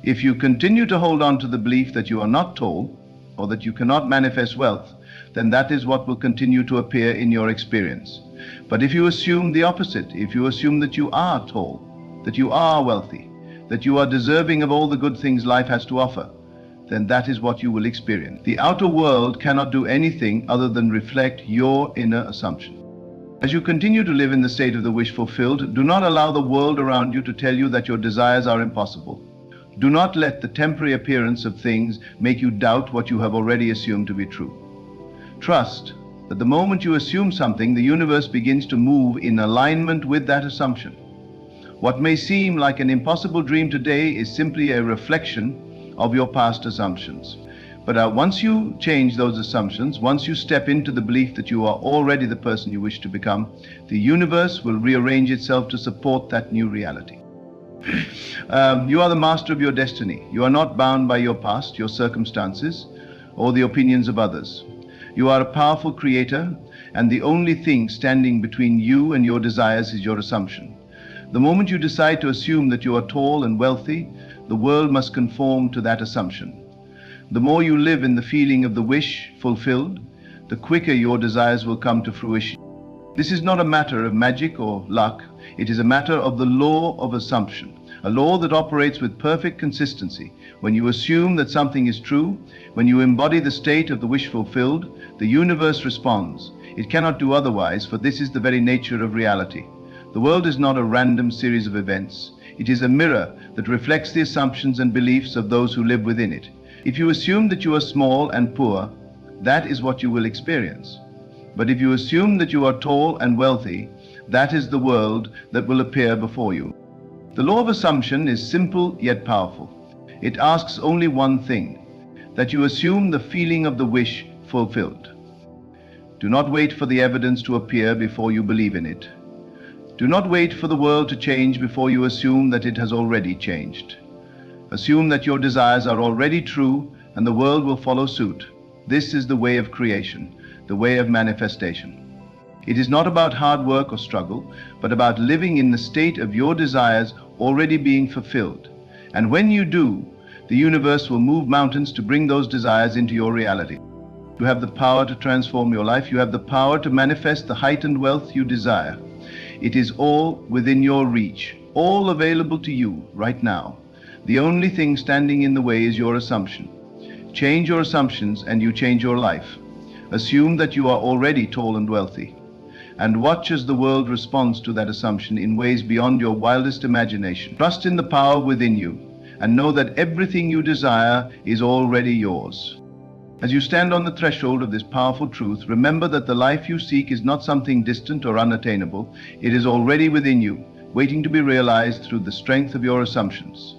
If you continue to hold on to the belief that you are not tall, or that you cannot manifest wealth, then that is what will continue to appear in your experience. But if you assume the opposite, if you assume that you are tall, that you are wealthy, that you are deserving of all the good things life has to offer, then that is what you will experience. The outer world cannot do anything other than reflect your inner assumption. As you continue to live in the state of the wish fulfilled, do not allow the world around you to tell you that your desires are impossible. Do not let the temporary appearance of things make you doubt what you have already assumed to be true. Trust that the moment you assume something, the universe begins to move in alignment with that assumption. What may seem like an impossible dream today is simply a reflection of your past assumptions. But once you change those assumptions, once you step into the belief that you are already the person you wish to become, the universe will rearrange itself to support that new reality. You are the master of your destiny. You are not bound by your past, your circumstances, or the opinions of others. You are a powerful creator, and the only thing standing between you and your desires is your assumption. The moment you decide to assume that you are tall and wealthy, the world must conform to that assumption. The more you live in the feeling of the wish fulfilled, the quicker your desires will come to fruition. This is not a matter of magic or luck. It is a matter of the law of assumption, a law that operates with perfect consistency. When you assume that something is true, when you embody the state of the wish fulfilled, the universe responds. It cannot do otherwise, for this is the very nature of reality. The world is not a random series of events. It is a mirror that reflects the assumptions and beliefs of those who live within it. If you assume that you are small and poor, that is what you will experience. But if you assume that you are tall and wealthy, that is the world that will appear before you. The law of assumption is simple yet powerful. It asks only one thing, that you assume the feeling of the wish fulfilled. Do not wait for the evidence to appear before you believe in it. Do not wait for the world to change before you assume that it has already changed. Assume that your desires are already true and the world will follow suit. This is the way of creation, the way of manifestation. It is not about hard work or struggle, but about living in the state of your desires already being fulfilled. And when you do, the universe will move mountains to bring those desires into your reality. You have the power to transform your life. You have the power to manifest the heightened wealth you desire. It is all within your reach, all available to you right now. The only thing standing in the way is your assumption. Change your assumptions and you change your life. Assume that you are already tall and wealthy, and watch as the world responds to that assumption in ways beyond your wildest imagination. Trust in the power within you and know that everything you desire is already yours. As you stand on the threshold of this powerful truth, remember that the life you seek is not something distant or unattainable. It is already within you, waiting to be realized through the strength of your assumptions.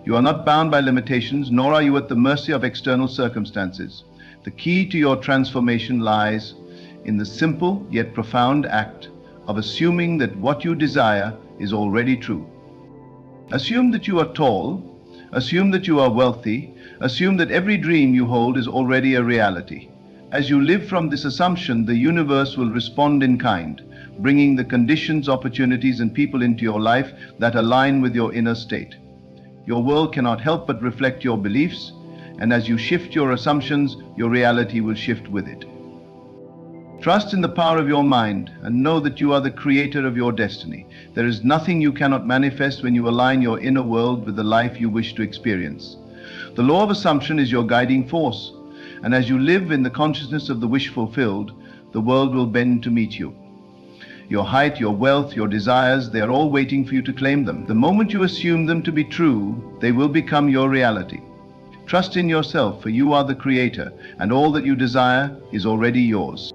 You are not bound by limitations, nor are you at the mercy of external circumstances. The key to your transformation lies in the simple yet profound act of assuming that what you desire is already true. Assume that you are tall, assume that you are wealthy, assume that every dream you hold is already a reality. As you live from this assumption, the universe will respond in kind, bringing the conditions, opportunities, and people into your life that align with your inner state. Your world cannot help but reflect your beliefs, and as you shift your assumptions, your reality will shift with it. Trust in the power of your mind and know that you are the creator of your destiny. There is nothing you cannot manifest when you align your inner world with the life you wish to experience. The law of assumption is your guiding force, and as you live in the consciousness of the wish fulfilled, the world will bend to meet you. Your height, your wealth, your desires, they are all waiting for you to claim them. The moment you assume them to be true, they will become your reality. Trust in yourself, for you are the creator, and all that you desire is already yours.